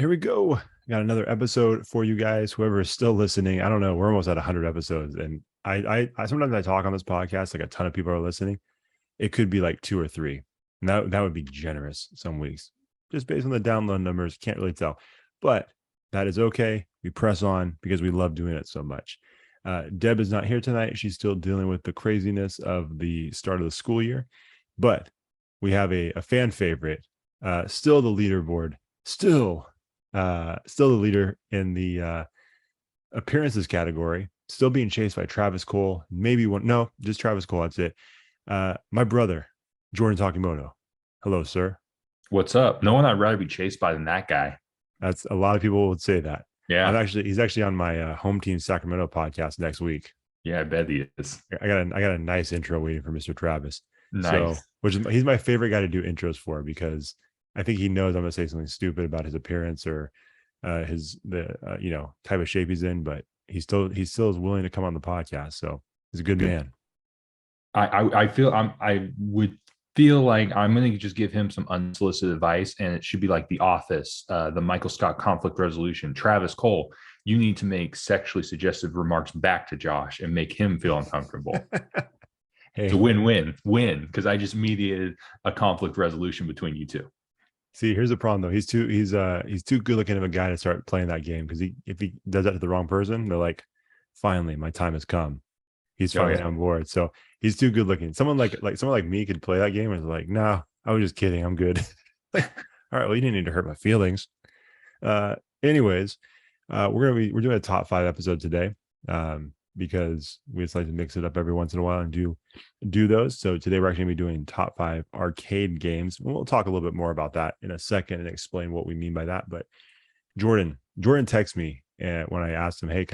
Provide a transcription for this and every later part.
here we go. Got another episode for you guys. Whoever is still listening, I don't know. We're almost at 100 episodes, and I sometimes I talk on this podcast like a ton of people are listening. It could be like two or three, and that would be generous some weeks, just based on the download numbers. Can't really tell, but that is okay. We press on because we love doing it so much. Deb is not here tonight. She's still dealing with the craziness of the start of the school year, but we have a fan favorite, still the leaderboard, still the leader in the appearances category, still being chased by Travis Cole. Maybe one, no, just Travis Cole. That's it. My brother, Jordan Takimoto. Hello, sir. What's up? No one I'd rather be chased by than that guy. That's a lot of people would say that. Yeah. He's actually on my home team Sacramento podcast next week. Yeah, I bet he is. I got a nice intro waiting for Mr. Travis. Nice. So, he's my favorite guy to do intros for, because I think he knows I'm gonna say something stupid about his appearance or the type of shape he's in, but he still is willing to come on the podcast. So he's a good man. I would feel like I'm going to just give him some unsolicited advice, and it should be like The Office, the Michael Scott conflict resolution. Travis Cole, you need to make sexually suggestive remarks back to Josh and make him feel uncomfortable. Hey. It's a win, because I just mediated a conflict resolution between you two. See, here's the problem though. He's too good looking of a guy to start playing that game, because if he does that to the wrong person, they're like, finally, my time has come. He's finally on board. So he's too good looking. Someone like me could play that game and is like, no, I was just kidding. I'm good. Like, all right, well, you didn't need to hurt my feelings. Anyways, we're doing a top 5 episode today, because we just like to mix it up every once in a while and do those. So today we're actually gonna be doing top 5 arcade games. We'll talk a little bit more about that in a second and explain what we mean by that. But Jordan texted me, and when I asked him, hey,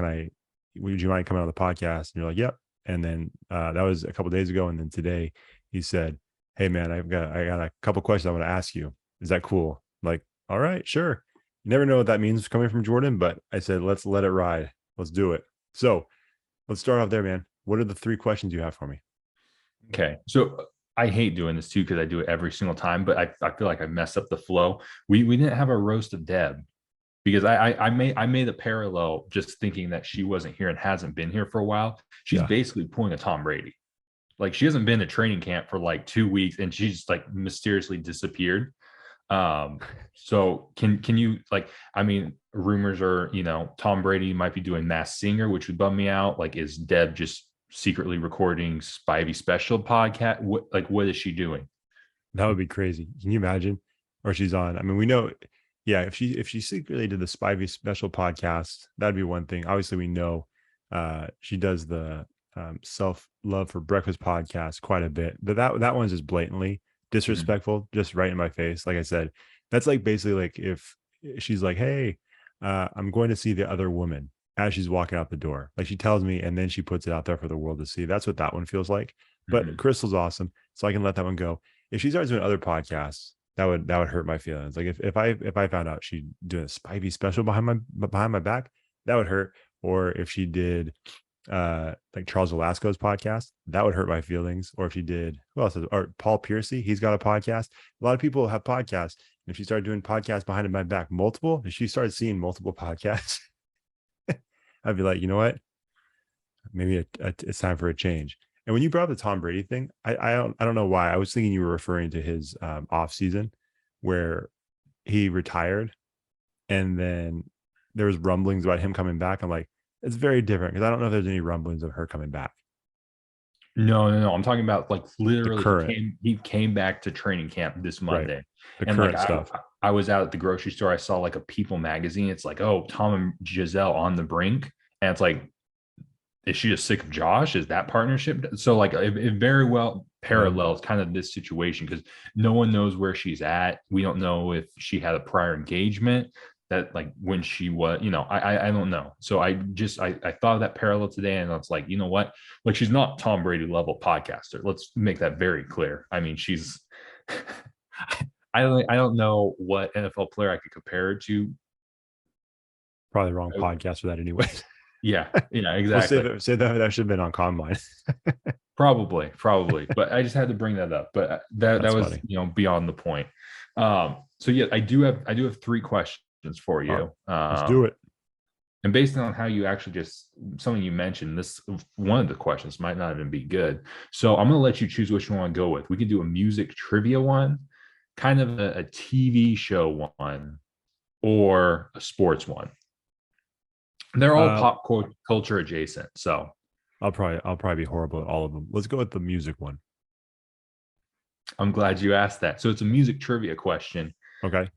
would you mind coming on the podcast? And you're like, yep. And then that was a couple of days ago. And then today he said, hey man, I got a couple questions I want to ask you. Is that cool? I'm like, all right, sure. You never know what that means coming from Jordan, but I said, let's let it ride. Let's do it. So let's start off there, man. What are the 3 questions you have for me? Okay. So I hate doing this too, because I do it every single time, but I feel like I messed up the flow. We didn't have a roast of Deb, because I made a parallel just thinking that she wasn't here and hasn't been here for a while. She's basically pulling a Tom Brady. Like, she hasn't been to training camp for like 2 weeks, and she's like mysteriously disappeared. So can you, like, I mean, rumors are, Tom Brady might be doing Masked Singer, which would bum me out. Like, is Deb just secretly recording Spivey special podcast? What is she doing? That would be crazy. Can you imagine? Or she's on, I mean, we know, yeah, if she secretly did the Spivey special podcast, that'd be one thing. Obviously, we know she does the Self Love for Breakfast podcast quite a bit, but that one's just blatantly disrespectful, just right in my face. Like I said, that's like basically like if she's like, hey, I'm going to see the other woman, as she's walking out the door. Like, she tells me, and then she puts it out there for the world to see. That's what that one feels like. But Crystal's awesome, so I can let that one go. If she starts doing other podcasts, that would hurt my feelings. Like, if I found out she doing a Spivey special behind my back, that would hurt. Or if she did like Charles Velasco's podcast, that would hurt my feelings. Or if she did, who else or Paul Piercy, he's got a podcast. A lot of people have podcasts. And if she started doing podcasts behind my back, if she started seeing multiple podcasts, I'd be like, you know what? Maybe it's time for a change. And when you brought up the Tom Brady thing, I don't know why. I was thinking you were referring to his off season where he retired, and then there was rumblings about him coming back. I'm like, it's very different, because I don't know if there's any rumblings of her coming back. No. I'm talking about like literally he came back to training camp this Monday. Right. The current stuff. I was out at the grocery store. I saw like a People magazine. It's like, oh, Tom and Giselle on the brink. And it's like, is she just sick of Josh? Is that partnership? So like it very well parallels kind of this situation, because no one knows where she's at. We don't know if she had a prior engagement, that like when she was, I don't know. So I thought of that parallel today, and it's like, you know what? Like, she's not Tom Brady level podcaster. Let's make that very clear. I mean, she's I don't know what NFL player I could compare her to. Probably the wrong podcast for that anyway. Yeah, exactly. We'll say that should have been on Combine. Probably. But I just had to bring that up. But that was funny. Beyond the point. So yeah, I do have 3 questions for you. Let's do it. And based on how you actually just something you mentioned, this one of the questions might not even be good. So I'm going to let you choose which one you want to go with. We can do a music trivia one, kind of a TV show one, or a sports one. They're all pop culture adjacent. So I'll probably be horrible at all of them. Let's go with the music one. I'm glad you asked that. So it's a music trivia question. Okay.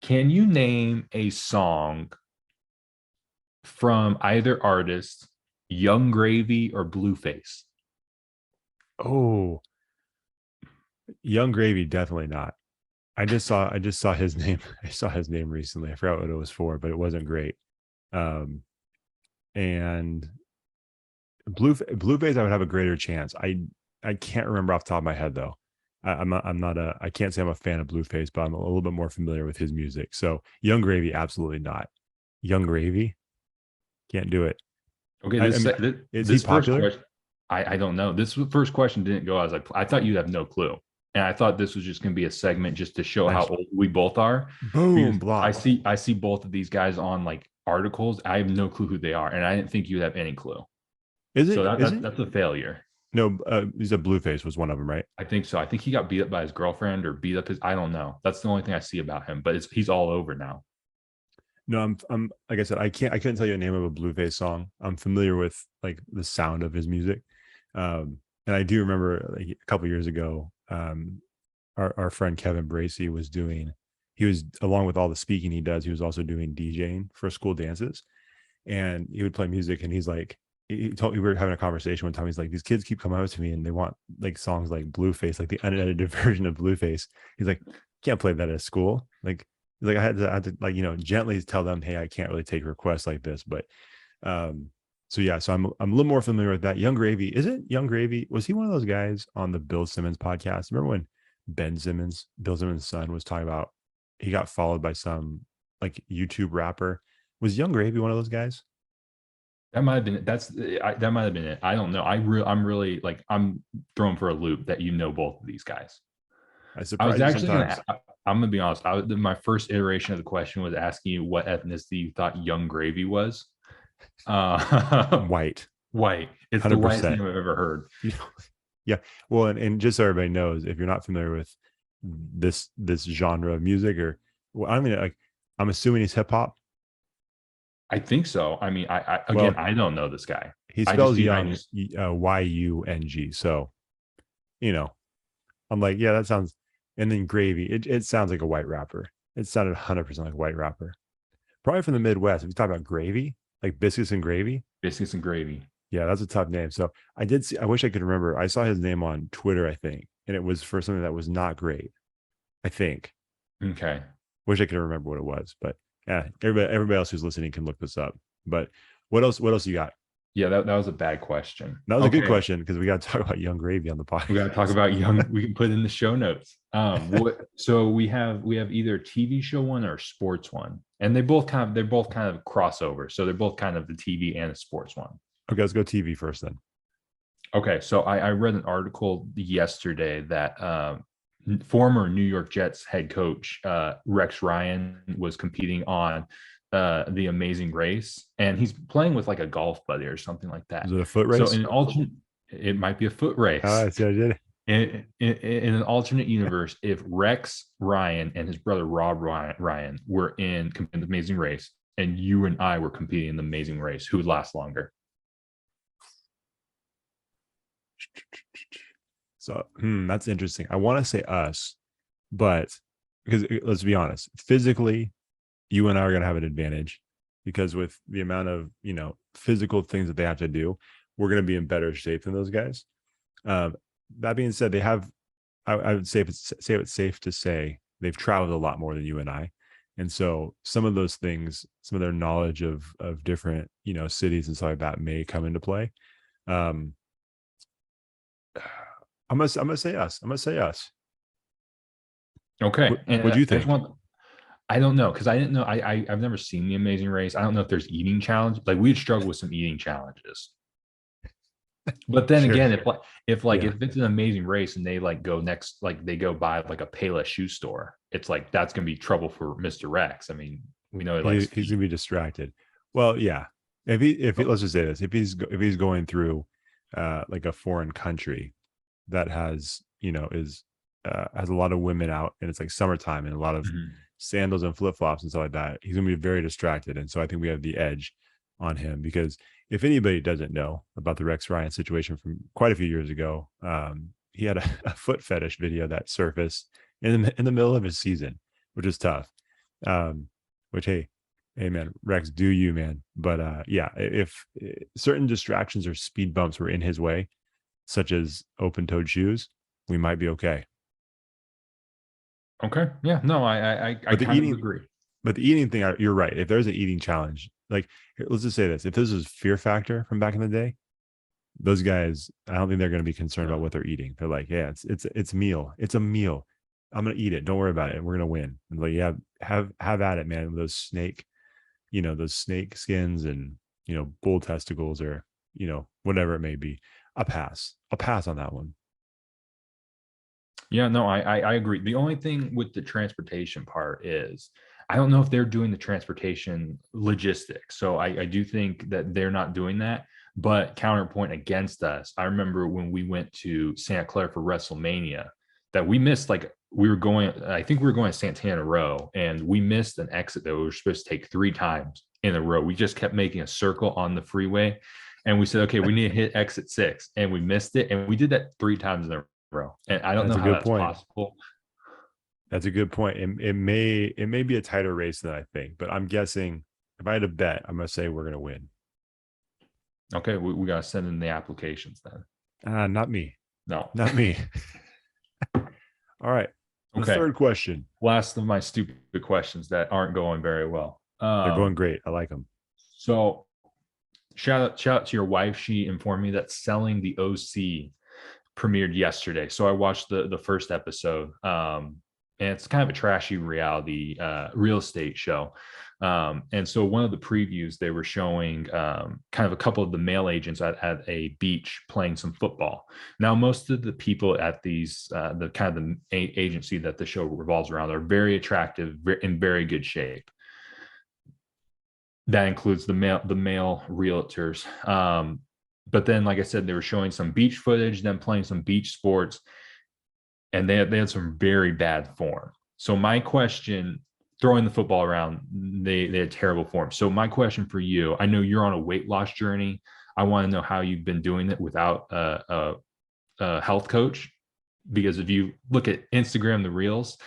Can you name a song from either artist, Young Gravy or Blueface? Oh, Young Gravy, definitely not. I just saw his name. I saw his name recently. I forgot what it was for, but it wasn't great. And Blueface, I would have a greater chance. I can't remember off the top of my head though. I can't say I'm a fan of Blueface, but I'm a little bit more familiar with his music. So Young Gravy, absolutely not. Young Gravy, can't do it. Okay, is he popular? Question, I don't know. This first question didn't go as I thought you'd have no clue. And I thought this was just going to be a segment just to show how old we both are. Boom, block. I see both of these guys on like articles. I have no clue who they are, and I didn't think you'd have any clue. Is it? So that's a failure. No, he said Blueface was one of them, right? I think so. I think he got beat up by his girlfriend or beat up his. I don't know. That's the only thing I see about him. But he's all over now. No, I'm like I said, I couldn't tell you the name of a Blueface song. I'm familiar with like the sound of his music, and I do remember like, a couple years ago, our friend Kevin Bracey he was along with all the speaking he does, he was also doing DJing for school dances, and he would play music, and he's like, he told me, we were having a conversation one time. He's like, these kids keep coming up to me and they want like songs like Blueface, like the unedited version of Blueface. He's like, can't play that at school. Like I had to like, gently tell them, hey, I can't really take requests like this. But so yeah, so I'm a little more familiar with that. Young Gravy, isn't Young Gravy, was he one of those guys on the Bill Simmons podcast? Remember when Bill Simmons' son, was talking about he got followed by some like YouTube rapper? Was Young Gravy one of those guys? That might have been it. That might have been it. I don't know. I'm really like, I'm thrown for a loop that both of these guys. I was actually I'm gonna be honest. My first iteration of the question was asking you what ethnicity you thought Young Gravy was. White. It's 100%. The whitest name I've ever heard. Yeah. Well, and just so everybody knows, if you're not familiar with this genre of music, or well, I mean, like, I'm assuming he's hip hop. I think so. I mean, I don't know this guy. He spells Young Young. So, I'm like, yeah, that sounds. And then Gravy, it sounds like a white rapper. It sounded 100% like a white rapper, probably from the Midwest. If you talk about gravy, like biscuits and gravy. Biscuits and gravy. Yeah, that's a tough name. So I did see. I wish I could remember. I saw his name on Twitter, I think, and it was for something that was not great. I think. Okay. Wish I could remember what it was, but yeah, everybody else who's listening can look this up. But what else you got? Yeah, that was a bad question. That was a good question, because we got to talk about Young Gravy on the podcast. We got to talk about Young. We can put it in the show notes. So we have either TV show one or sports one, and they're both kind of crossover. So they're both kind of the TV and the sports one. Okay, let's go TV first then. Okay, so I read an article yesterday that former New York Jets head coach Rex Ryan was competing on The Amazing Race, and he's playing with like a golf buddy or something like that. Is it a foot race? So in an alternate, it might be a foot race. I see. I did. In an alternate universe, if Rex Ryan and his brother Rob Ryan were in The Amazing Race, and you and I were competing in The Amazing Race, who would last longer? So that's interesting. I want to say us, but because let's be honest, physically, you and I are going to have an advantage, because with the amount of physical things that they have to do, we're going to be in better shape than those guys. That being said, they have, I would say it's safe to say they've traveled a lot more than you and I, and so some of those things, some of their knowledge of different cities and stuff like that may come into play. I'm gonna say us. Okay. What do you think? I don't know, because I didn't know. I've never seen The Amazing Race. I don't know if there's eating challenge. Like, we'd struggle with some eating challenges. But then Sure. again, if Yeah. if it's an amazing race and they like go next, like they go by like a Payless shoe store, it's like that's gonna be trouble for Mr. Rex. I mean, we know he likes He's speed. gonna be distracted. Well, yeah. Let's just say this, if he's going through like a foreign country that has, has a lot of women out and it's like summertime and a lot of Mhm. sandals and flip-flops and stuff like that, he's gonna be very distracted. And so I think we have the edge on him because if anybody doesn't know about the Rex Ryan situation from quite a few years ago, he had a foot fetish video that surfaced in the middle of his season, which is tough. Um, which hey man, Rex, do you, man? But yeah, if certain distractions or speed bumps were in his way, such as open-toed shoes, we might be okay. Okay. Yeah. No, I But the kind of eating, agree. but the eating thing, you're right. If there's an eating challenge, like let's just say this: if this was Fear Factor from back in the day, those guys, I don't think they're going to be concerned about No. what they're eating. They're like, yeah, it's a meal. It's a meal. I'm gonna eat it. Don't worry about it. We're gonna win. And like, yeah, have at it, man. With those snake skins and bull testicles or whatever it may be. I'll pass on that one. Yeah, no, I agree. The only thing with the transportation part is I don't know if they're doing the transportation logistics. So I do think that they're not doing that. But counterpoint against us, I remember when we went to Santa Clara for WrestleMania that we missed like we were going, I think we were going to Santana Row and we missed an exit that we were supposed to take 3 times in a row. We just kept making a circle on the freeway. And we said, okay, we need to hit exit 6. And we missed it. And we did that 3 times in a row. And I don't That's know a how good that's point. possible. That's a good point. It may be a tighter race than I think, but I'm guessing if I had to bet, I'm gonna say we're gonna win. Okay, we got to send in the applications then. Not me. No. Not me. All right. The Okay. third question. Last of my stupid questions that aren't going very well. They're going great. I like them. So shout out to your wife. She informed me that Selling the OC premiered yesterday. So I watched the first episode. And it's kind of a trashy reality real estate show. And so one of the previews they were showing kind of a couple of the male agents at a beach playing some football. Now most of the people at these the kind of the agency that the show revolves around are very attractive, in very good shape. That includes the male realtors. But then, like I said, they were showing some beach footage, them playing some beach sports, and they had some very bad form. So my question, throwing the football around, they had terrible form. So my question for you, I know you're on a weight loss journey. I want to know how you've been doing it without a health coach, because if you look at Instagram, the reels,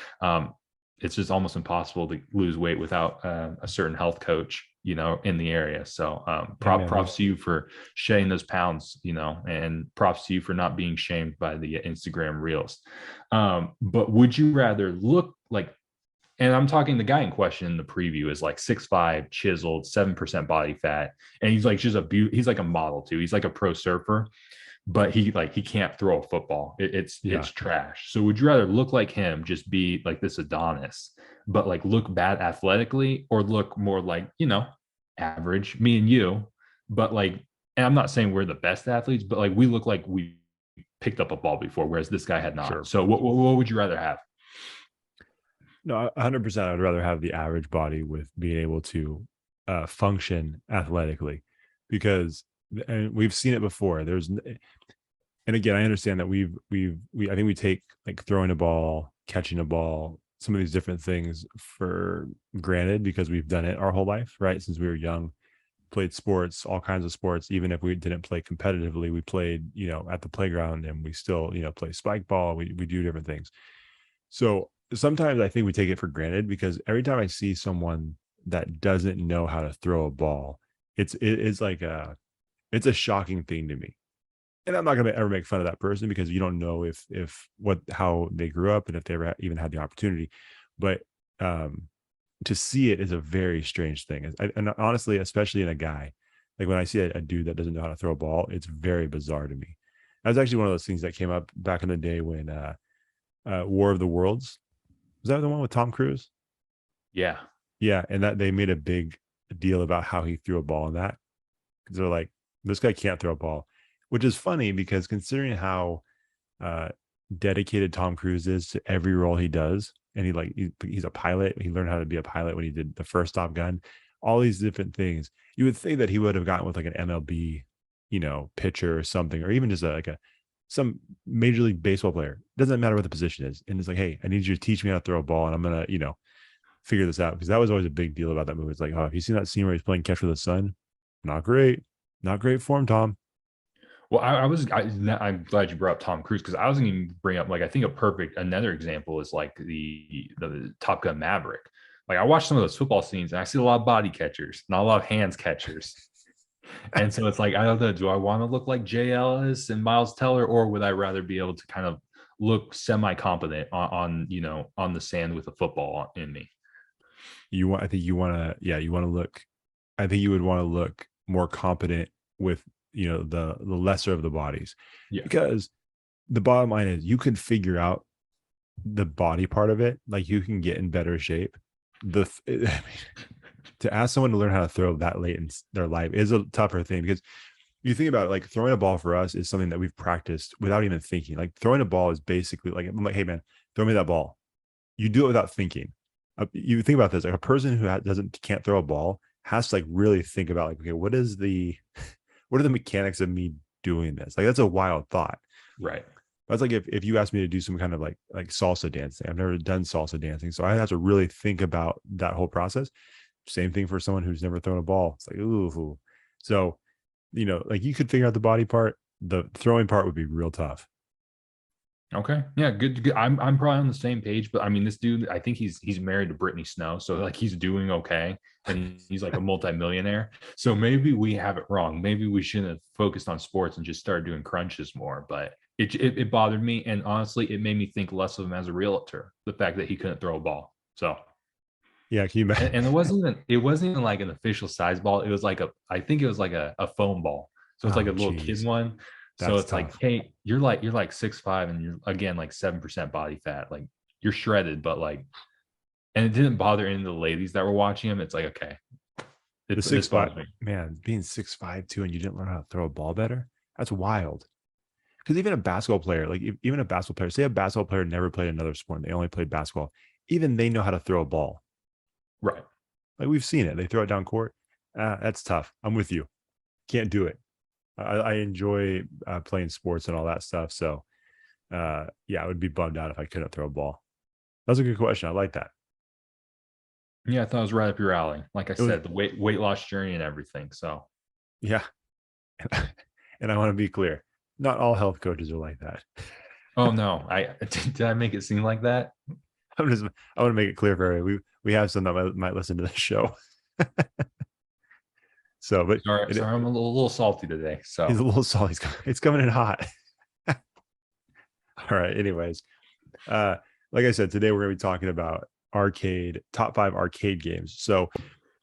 it's just almost impossible to lose weight without a certain health coach, in the area. So Yeah, man. props to you for shedding those pounds, and props to you for not being shamed by the Instagram reels. But would you rather look like, and I'm talking the guy in question in the preview is like 6'5", chiseled, 7% body fat. And he's like just he's like a model too. He's like a pro surfer, but he can't throw a football. It's Yeah. trash. So would you rather look like him, just be like this Adonis, but like look bad athletically, or look more like, average, me and you, but like, and I'm not saying we're the best athletes, but like we look like we picked up a ball before, whereas this guy had not. Sure. So what would you rather have? No, 100%. I'd rather have the average body with being able to function athletically, because and we've seen it before. And again, I understand that I think we take like throwing a ball, catching a ball, some of these different things for granted because we've done it our whole life, right? Since we were young, played sports, all kinds of sports. Even if we didn't play competitively, we played, at the playground, and we still, play spike ball. We do different things. So sometimes I think we take it for granted because every time I see someone that doesn't know how to throw a ball, it's like it's a shocking thing to me. And I'm not going to ever make fun of that person because you don't know if how they grew up and if they ever even had the opportunity. But um, to see it is a very strange thing. And honestly, especially in a guy, like when I see a dude that doesn't know how to throw a ball, it's very bizarre to me. That was actually one of those things that came up back in the day when War of the Worlds, was that the one with Tom Cruise? Yeah. Yeah, and that they made a big deal about how he threw a ball in that because they're like, this guy can't throw a ball. which is funny because considering how uh, dedicated Tom Cruise is to every role he does, and he's a pilot. He learned how to be a pilot when he did the first Top Gun. All these different things. You would think that he would have gotten with like an MLB, pitcher or something, or even just some major league baseball player. Doesn't matter what the position is, and it's like, hey, I need you to teach me how to throw a ball, and I'm gonna, figure this out, because that was always a big deal about that movie. It's like, oh, have you seen that scene where he's playing catch with the sun? Not great, not great form, Tom. Well, I'm glad you brought up Tom Cruise, because I was going to bring up, like, I think another example is like the Top Gun Maverick. Like, I watched some of those football scenes and I see a lot of body catchers, not a lot of hands catchers. And so it's like, I don't know, do I want to look like Jay Ellis and Miles Teller, or would I rather be able to kind of look semi-competent on the sand with a football in me? I think you want to, yeah, you want to look, I think you would want to look more competent with, the lesser of the bodies. Yeah. Because the bottom line is, you can figure out the body part of it. Like, you can get in better shape. To ask someone to learn how to throw that late in their life is a tougher thing, because you think about it, like, throwing a ball for us is something that we've practiced without even thinking. Like, throwing a ball is basically like, I'm like, hey man, throw me that ball. You do it without thinking. You think about this, like a person who can't throw a ball has to like really think about, like, okay, what are the mechanics of me doing this? Like, that's a wild thought. Right. That's like if you asked me to do some kind of like salsa dancing. I've never done salsa dancing, so I have to really think about that whole process. Same thing for someone who's never thrown a ball. It's like, ooh. So, like, you could figure out the body part. The throwing part would be real tough. Okay. Yeah, good. I'm probably on the same page, but I mean, this dude, I think he's married to Brittany Snow, so like he's doing okay, and he's like a multimillionaire. So maybe we have it wrong. Maybe we shouldn't have focused on sports and just started doing crunches more. But it bothered me, and honestly, it made me think less of him as a realtor. The fact that he couldn't throw a ball. So yeah, can you imagine? and it wasn't even like an official size ball. It was like I think it was like a foam ball. So it's like a little kid one. So it's tough. Like, hey, you're like 6'5", and you're again like 7% body fat. Like, you're shredded, but like, and it didn't bother any of the ladies that were watching him. It's like, okay, the 6'5", man, being 6'5" too, and you didn't learn how to throw a ball better. That's wild. Because even a basketball player, say a basketball player never played another sport, and they only played basketball. Even they know how to throw a ball. Right. Like, we've seen it. They throw it down court. That's tough. I'm with you. Can't do it. I enjoy playing sports and all that stuff. So, I would be bummed out if I couldn't throw a ball. That's a good question. I like that. Yeah, I thought it was right up your alley. Like I said, the weight loss journey and everything. So, yeah. And I want to be clear, not all health coaches are like that. Oh no, did I make it seem like that? I want to make it clear for everybody. We have some that might listen to the show. So, but sorry, I'm a little salty today. So he's a little salty. It's coming in hot. All right. Anyways, like I said, today we're going to be talking about top 5 arcade games. So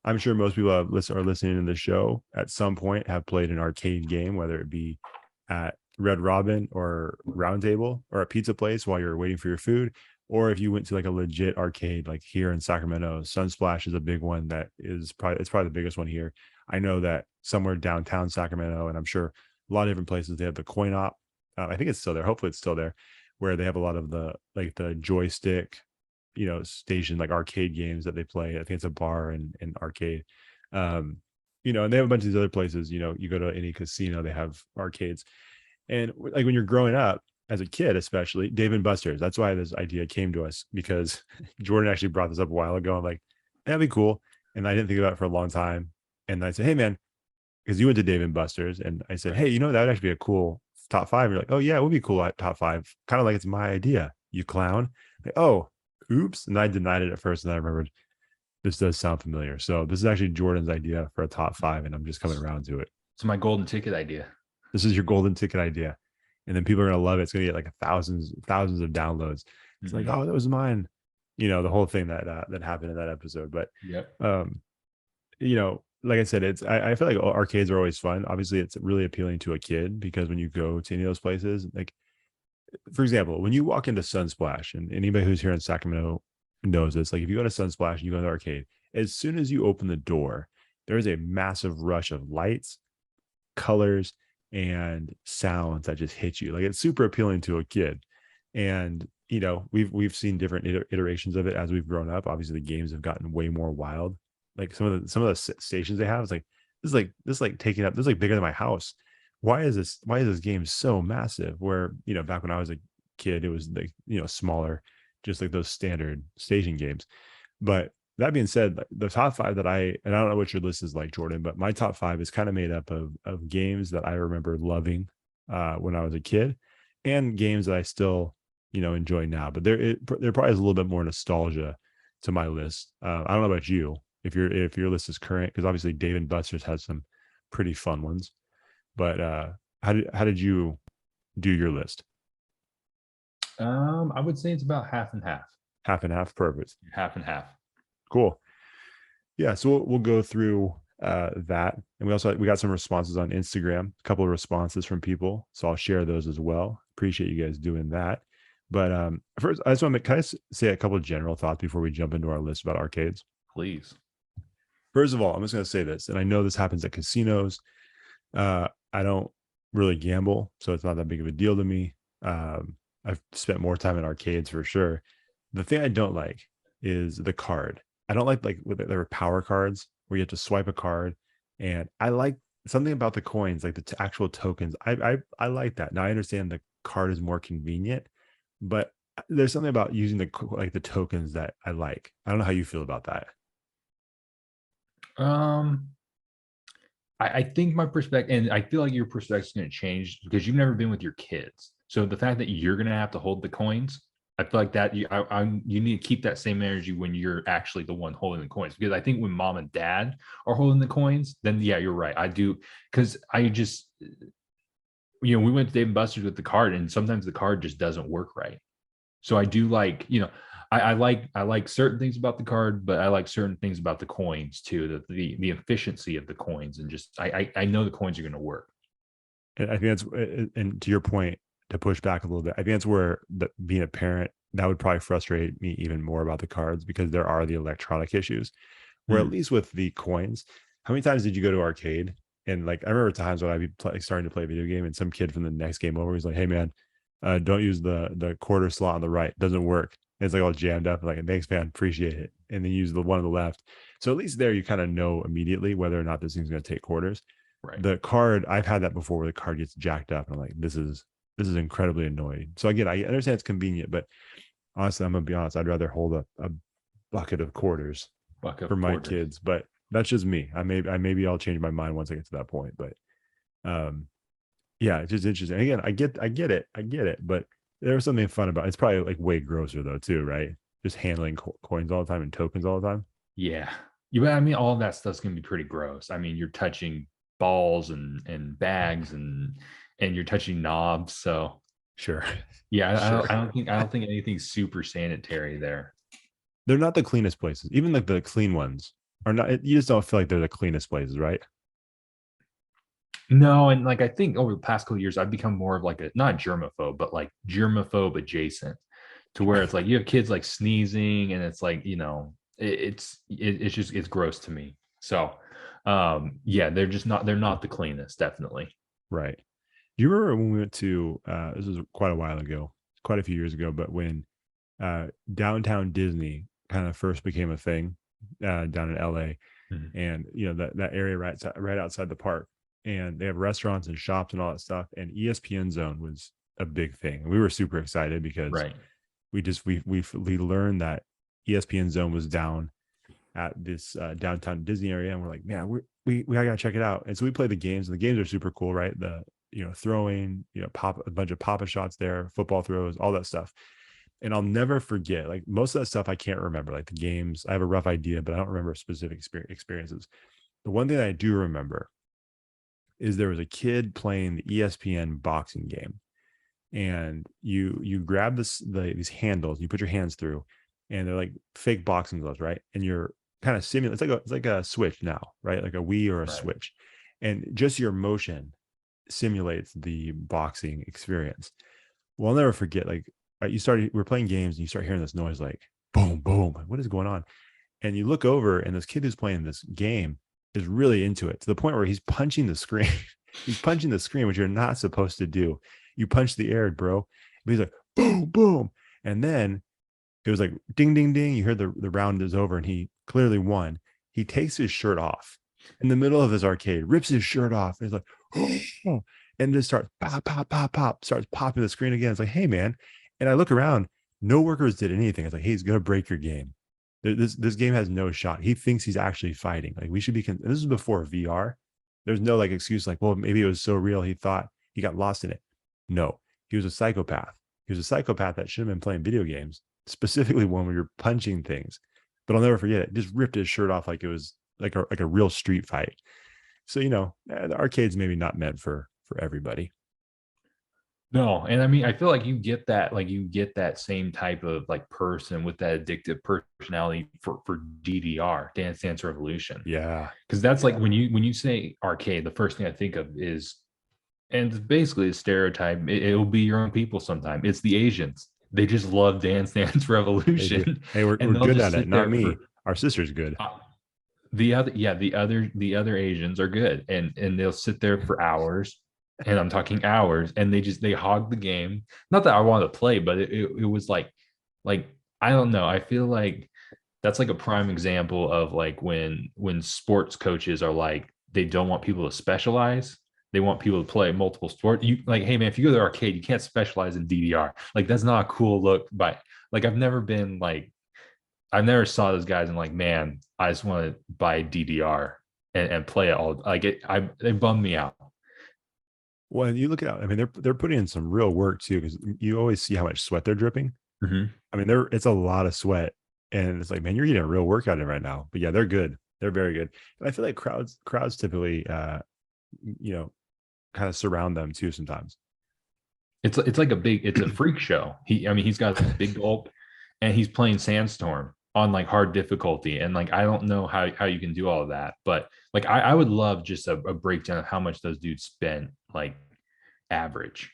I'm sure most people are listening to the show at some point have played an arcade game, whether it be at Red Robin or Round Table or a pizza place while you're waiting for your food, or if you went to like a legit arcade, like here in Sacramento. Sunsplash is a big one that it's probably the biggest one here. I know that somewhere downtown Sacramento, and I'm sure a lot of different places, they have the coin op. I think it's still there. Hopefully it's still there, where they have a lot of the joystick, station, like arcade games that they play. I think it's a bar and arcade. And they have a bunch of these other places. You go to any casino, they have arcades. And like, when you're growing up as a kid, especially Dave & Buster's, that's why this idea came to us, because Jordan actually brought this up a while ago. I'm like, that'd be cool. And I didn't think about it for a long time. And I said, hey man, because you went to Dave & Buster's, and I said, hey, that would actually be a cool top 5. And you're like, oh yeah, it would be cool at top 5. Kind of like, it's my idea, you clown. Like, oh, oops. And I denied it at first, and I remembered this does sound familiar. So this is actually Jordan's idea for a top 5, and I'm just coming around to it. It's my golden ticket idea. This is your golden ticket idea. And then people are going to love it. It's going to get like thousands of downloads. It's like, oh, that was mine. The whole thing that happened in that episode. But, like I said, I feel like arcades are always fun. Obviously, it's really appealing to a kid, because when you go to any of those places, like, for example, when you walk into Sunsplash, and anybody who's here in Sacramento knows this, like, if you go to Sunsplash and you go to the arcade, as soon as you open the door, there is a massive rush of lights, colors, and sounds that just hit you. Like it's super appealing to a kid. And we've seen different iterations of it as we've grown up. Obviously, the games have gotten way more wild. Like some of the stations they have is like this is like taking up this is like bigger than my house. Why is this game so massive? Where back when I was a kid, it was like smaller, just like those standard station games. But that being said, like, the top five and I don't know what your list is like, Jordan, but my top five is kind of made up of games that I remember loving when I was a kid, and games that I still enjoy now. But there probably is a little bit more nostalgia to my list. I don't know about you if your list is current, because obviously Dave and Buster's has some pretty fun ones. But how did you do your list? I would say it's about half and half. Half and half, perfect. Half and half. Cool. Yeah, so we'll go through that, and we got some responses on Instagram, a couple of responses from people, so I'll share those as well. Appreciate you guys doing that. But first, I just want to can I say a couple of general thoughts before we jump into our list about arcades? Please. First of all, I'm just going to say this, and I know this happens at casinos. I don't really gamble, so it's not that big of a deal to me. I've spent more time in arcades for sure. The thing I don't like is the card. I don't like with there are power cards where you have to swipe a card, and I like something about the coins, like the actual tokens. I like that. Now I understand the card is more convenient, but there's something about using the tokens that I like. I don't know how you feel about that. Um, I think my perspective, and I feel like your perspective is going to change because you've never been with your kids. So the fact that you're going to have to hold the coins, I feel like that you need to keep that same energy when you're actually the one holding the coins. Because I think when mom and dad are holding the coins, then yeah, you're right. I do, because I just, we went to Dave and Buster's with the card, and sometimes the card just doesn't work right. So I do like, I like certain things about the card, but I like certain things about the coins too. The efficiency of the coins, and just I know the coins are going to work. And I think and to your point, to push back a little bit, I think that's where being a parent, that would probably frustrate me even more about the cards, because there are the electronic issues. Where at least with the coins, how many times did you go to arcade? And like, I remember times when I'd be starting to play a video game, and some kid from the next game over was like, "Hey man, don't use the quarter slot on the right. It doesn't work." And it's like all jammed up. Like, thanks, man, appreciate it. And then use the one on the left. So at least there, you kind of know immediately whether or not this thing's going to take quarters. Right. The card, I've had that before, where the card gets jacked up, and I'm like, this is incredibly annoying. So again, I understand it's convenient, but honestly, I'm gonna be honest, I'd rather hold a bucket of quarters for my kids. But that's just me. Maybe I'll change my mind once I get to that point. But yeah, it's just interesting. Again, I get it, but there's something fun about it. It's probably like way grosser though too, right? Just handling coins all the time and tokens all the time. Yeah. I mean, all of that stuff's gonna be pretty gross. I mean, you're touching balls and bags, and you're touching knobs. So Sure. yeah, Sure. I don't think anything's super sanitary there. They're not the cleanest places. Even like the clean ones are not. You just don't feel like they're the cleanest places, right? No, and like I think over the past couple of years, I've become more of like a not germaphobe, but like germaphobe adjacent, to where it's like you have kids like sneezing, and it's like it's just it's gross to me. So yeah, they're not the cleanest, definitely. Right. Do you remember when we went to this was quite a while ago, quite a few years ago, but when downtown Disney kind of first became a thing down in LA, Mhm. and that area right outside the park, and they have restaurants and shops and all that stuff, and ESPN Zone was a big thing. We were super excited because Right. we learned that ESPN Zone was down at this downtown Disney area, and we're like, man, we gotta check it out. And so we play the games, and the games are super cool, right? The throwing, pop a bunch of pop shots there, football throws, all that stuff. And I'll never forget, like, most of that stuff I can't remember, like the games. I have a rough idea, but I don't remember specific experiences. The one thing that I do remember is there was a kid playing the ESPN boxing game, and you grab these handles, you put your hands through, and they're like fake boxing gloves, right? And you're kind of simulating. It's like a switch now, right? Like a Wii or a Right. Switch, and just your motion simulates the boxing experience. Well, I'll never forget. Like, we're playing games, and you start hearing this noise, like boom, boom. What is going on? And you look over, and this kid who's playing this game is really into it, to the point where he's punching the screen. He's punching the screen, which you're not supposed to do. You punch the air, bro. But he's like, boom, boom. And then it was like ding, ding, ding. You heard the round is over and he clearly won. He takes his shirt off in the middle of his arcade, rips his shirt off. And he's like, oh, and just starts pop, pop, pop, pop, starts popping the screen again. It's like, hey, man. And I look around, no workers did anything. It's like, hey, he's going to break your game. This game has no shot. He thinks he's actually fighting. Like, we should be, this is before VR. There's no like excuse like, well, maybe it was so real. He thought he got lost in it. No, he was a psychopath. He was a psychopath that should have been playing video games, specifically one where you're punching things. But I'll never forget it. Just ripped his shirt off like it was like a real street fight. So, the arcade's maybe not meant for everybody. No, and I mean, I feel like you get that same type of like person with that addictive personality for DDR, Dance Dance Revolution. Yeah, because that's like when you say arcade, the first thing I think of is, and it's basically a stereotype. It'll be your own people. Sometimes it's the Asians. They just love Dance Dance Revolution. Hey, we're good at it. Not me. Our sister's good. The other Asians are good, and they'll sit there for hours, and I'm talking hours, and they hog the game. Not that I want to play, but it was like I don't know. I feel like that's like a prime example of like when sports coaches are like, they don't want people to specialize. They want people to play multiple sports. You like, hey man, if you go to the arcade, you can't specialize in DDR. Like, that's not a cool look. But like, I've never saw those guys and like, man, I just want to buy DDR and play it all. Like they bummed me out. Well, you look at, I mean, they're putting in some real work too, because you always see how much sweat they're dripping. Mm-hmm. I mean, it's a lot of sweat, and it's like, man, you're getting a real workout in right now. But yeah, they're good. They're very good. And I feel like crowds typically, kind of surround them too sometimes. It's like it's a freak show. He's got a big gulp, and he's playing Sandstorm on like hard difficulty, and like I don't know how you can do all of that, but like I would love just a breakdown of how much those dudes spent, like average,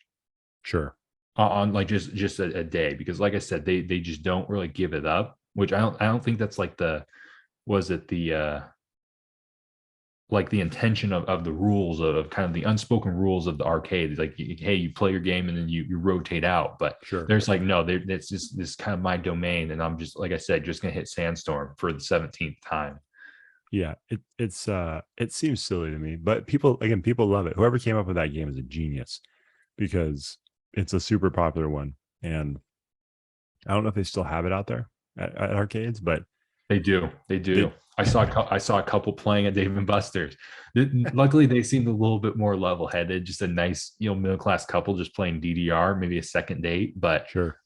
Sure, on like just a day, because like I said, they just don't really give it up, which I don't think that's like the like the intention of the rules of kind of the unspoken rules of the arcade. Like, hey, you play your game and then you rotate out. But sure. There's like, no, it's just this kind of my domain, and I'm just, like I said, just gonna hit Sandstorm for the 17th time. Yeah, it seems silly to me, but people love it. Whoever came up with that game is a genius, because it's a super popular one, and I don't know if they still have it out there at arcades, but They do. I saw a couple playing at Dave and Buster's. Luckily, they seemed a little bit more level-headed. Just a nice, middle class couple just playing DDR, maybe a second date. But sure,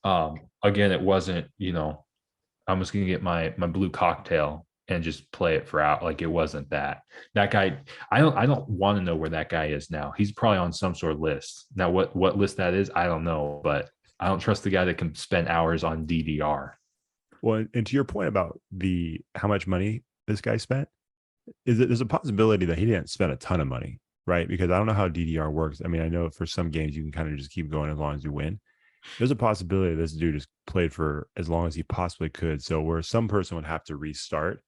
again, it wasn't. I'm just gonna get my blue cocktail and just play it for out. Like, it wasn't that guy. I don't want to know where that guy is now. He's probably on some sort of list now. What list that is, I don't know. But I don't trust the guy that can spend hours on DDR. Well, and to your point about how much money this guy spent, there's a possibility that he didn't spend a ton of money, right? Because I don't know how DDR works. I mean, I know for some games you can kind of just keep going as long as you win. There's a possibility this dude just played for as long as he possibly could. So where some person would have to restart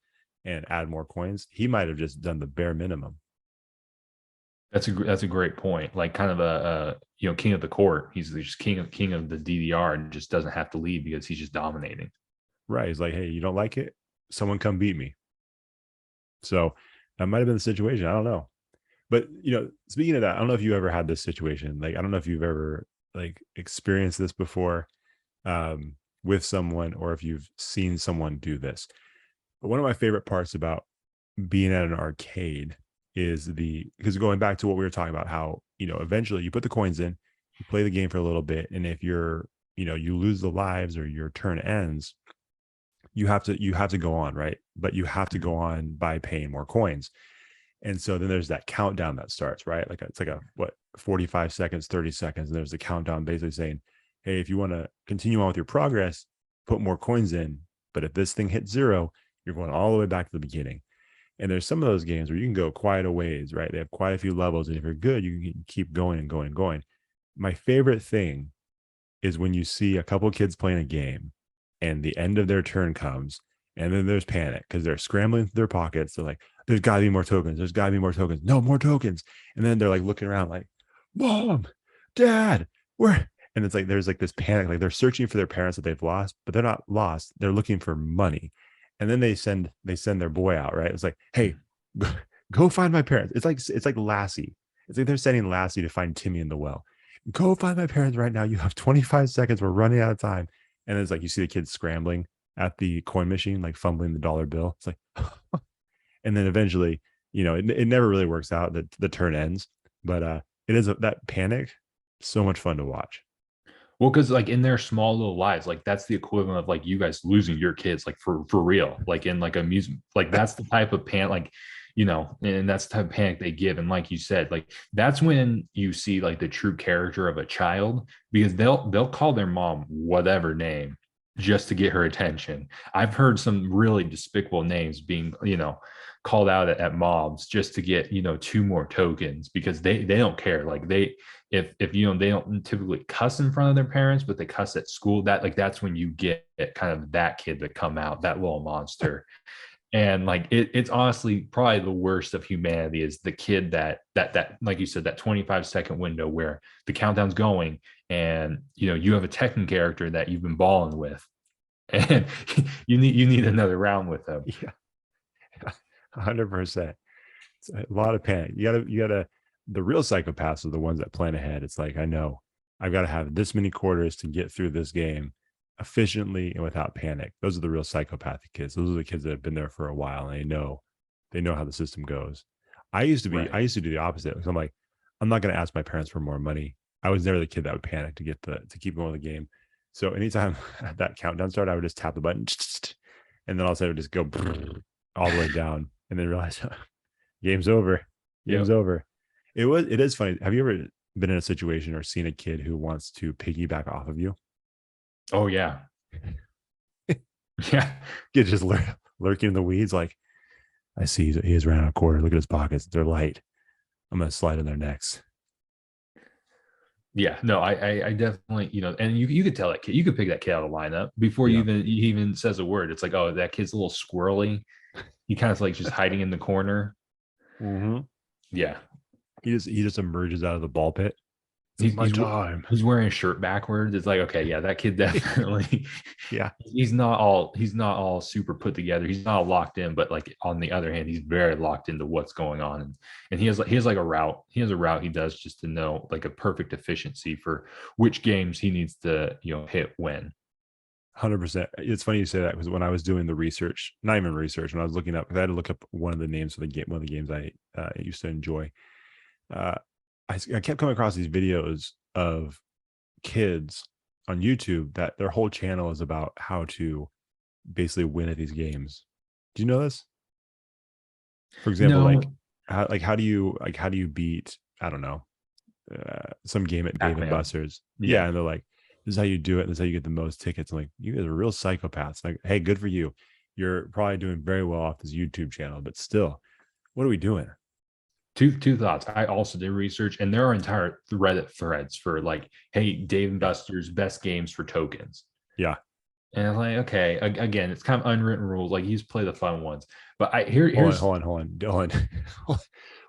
and add more coins, he might have just done the bare minimum. That's a great point. Like, kind of a king of the court. He's just king of the DDR, and just doesn't have to leave because he's just dominating. Right. He's like, hey, you don't like it? Someone come beat me. So that might have been the situation. I don't know. But, speaking of that, I don't know if you ever had this situation. Like, I don't know if you've ever like experienced this before with someone, or if you've seen someone do this. But one of my favorite parts about being at an arcade is because going back to what we were talking about, how, eventually you put the coins in, you play the game for a little bit. And if you lose the lives or your turn ends, you have to go on, right? But you have to go on by paying more coins. And so then there's that countdown that starts, right? Like, it's like 45 seconds, 30 seconds. And there's a countdown basically saying, hey, if you want to continue on with your progress, put more coins in. But if this thing hits 0, you're going all the way back to the beginning. And there's some of those games where you can go quite a ways, right? They have quite a few levels. And if you're good, you can keep going and going and going. My favorite thing is when you see a couple of kids playing a game, and the end of their turn comes, and then there's panic because they're scrambling through their pockets. They're like, there's got to be more tokens. There's got to be more tokens. No more tokens. And then they're like looking around like, Mom, Dad, where? And it's like there's like this panic, like they're searching for their parents that they've lost, but they're not lost. They're looking for money. And then they send their boy out, right? It's like, hey, go find my parents. It's like Lassie. It's like they're sending Lassie to find Timmy in the well. Go find my parents right now. You have 25 seconds. We're running out of time. And it's like you see the kids scrambling at the coin machine, like fumbling the dollar bill. It's like, and then eventually, it never really works out. The turn ends, but it is that panic. So much fun to watch. Well, because like in their small little lives, like that's the equivalent of like you guys losing your kids, like for real, like in like amusement, like that's the type of panic, like and that's the type of panic they give. And like you said, like that's when you see like the true character of a child, because they'll call their mom whatever name just to get her attention. I've heard some really despicable names being, called out at mobs just to get, two more tokens, because they don't care. Like if they don't typically cuss in front of their parents, but they cuss at school, that's when you get kind of that kid to come out, that little monster. And like it's honestly probably the worst of humanity is the kid that like you said, that 25-second window where the countdown's going, and you have a Tekken character that you've been balling with, and you need another round with them. Yeah, 100%. It's a lot of panic. You gotta. The real psychopaths are the ones that plan ahead. It's like, I know I've got to have this many quarters to get through this game efficiently and without panic. Those are the real psychopathic kids. Those are the kids that have been there for a while and they know how the system goes. Right. I used to do the opposite. So I'm like, I'm not going to ask my parents for more money. I was never the kid that would panic to keep going with the game. So anytime that countdown started, I would just tap the button and then all of a sudden it would just go all the way down and then realize game's over. Game's Yep. over. It is funny. Have you ever been in a situation or seen a kid who wants to piggyback off of you? Oh yeah. Yeah. Kid just lurking in the weeds, like, I see he has ran out of quarter. Look at his pockets. They're light. I'm gonna slide in their necks. Yeah, no, I definitely, and you could tell that kid, you could pick that kid out of the lineup before Yeah. he even says a word. It's like, oh, that kid's a little squirrely. He kind of like just hiding in the corner. Mm-hmm. Yeah, He just emerges out of the ball pit. It's like he's my he's time. he's wearing a shirt backwards. It's like, okay, yeah, that kid definitely. Yeah. He's not all super put together. He's not all locked in, but like on the other hand, he's very locked into what's going on, and he has like a route. He has a route he does just to know like a perfect efficiency for which games he needs to hit when. 100%. It's funny you say that because when I was doing the research, not even research, when I was looking up, because I had to look up one of the names for the game, one of the games I used to enjoy. Uh, I kept coming across these videos of kids on YouTube that their whole channel is about how to basically win at these games. Do you know this? For example, like No, how do you beat, I don't know, some game at Dave and Pac-Man. Buster's? Yeah, Yeah. and they're like, this is how you do it. This is how you get the most tickets. I'm like, you guys are real psychopaths. Like, hey, good for you. You're probably doing very well off this YouTube channel, but still, what are we doing? Two thoughts. I also did research, and there are entire Reddit threads for like, hey, Dave and Buster's best games for tokens. Yeah. And I'm like, okay, again, it's kind of unwritten rules. Like, you just play the fun ones. But Hold on, here's hold on, hold on, hold on.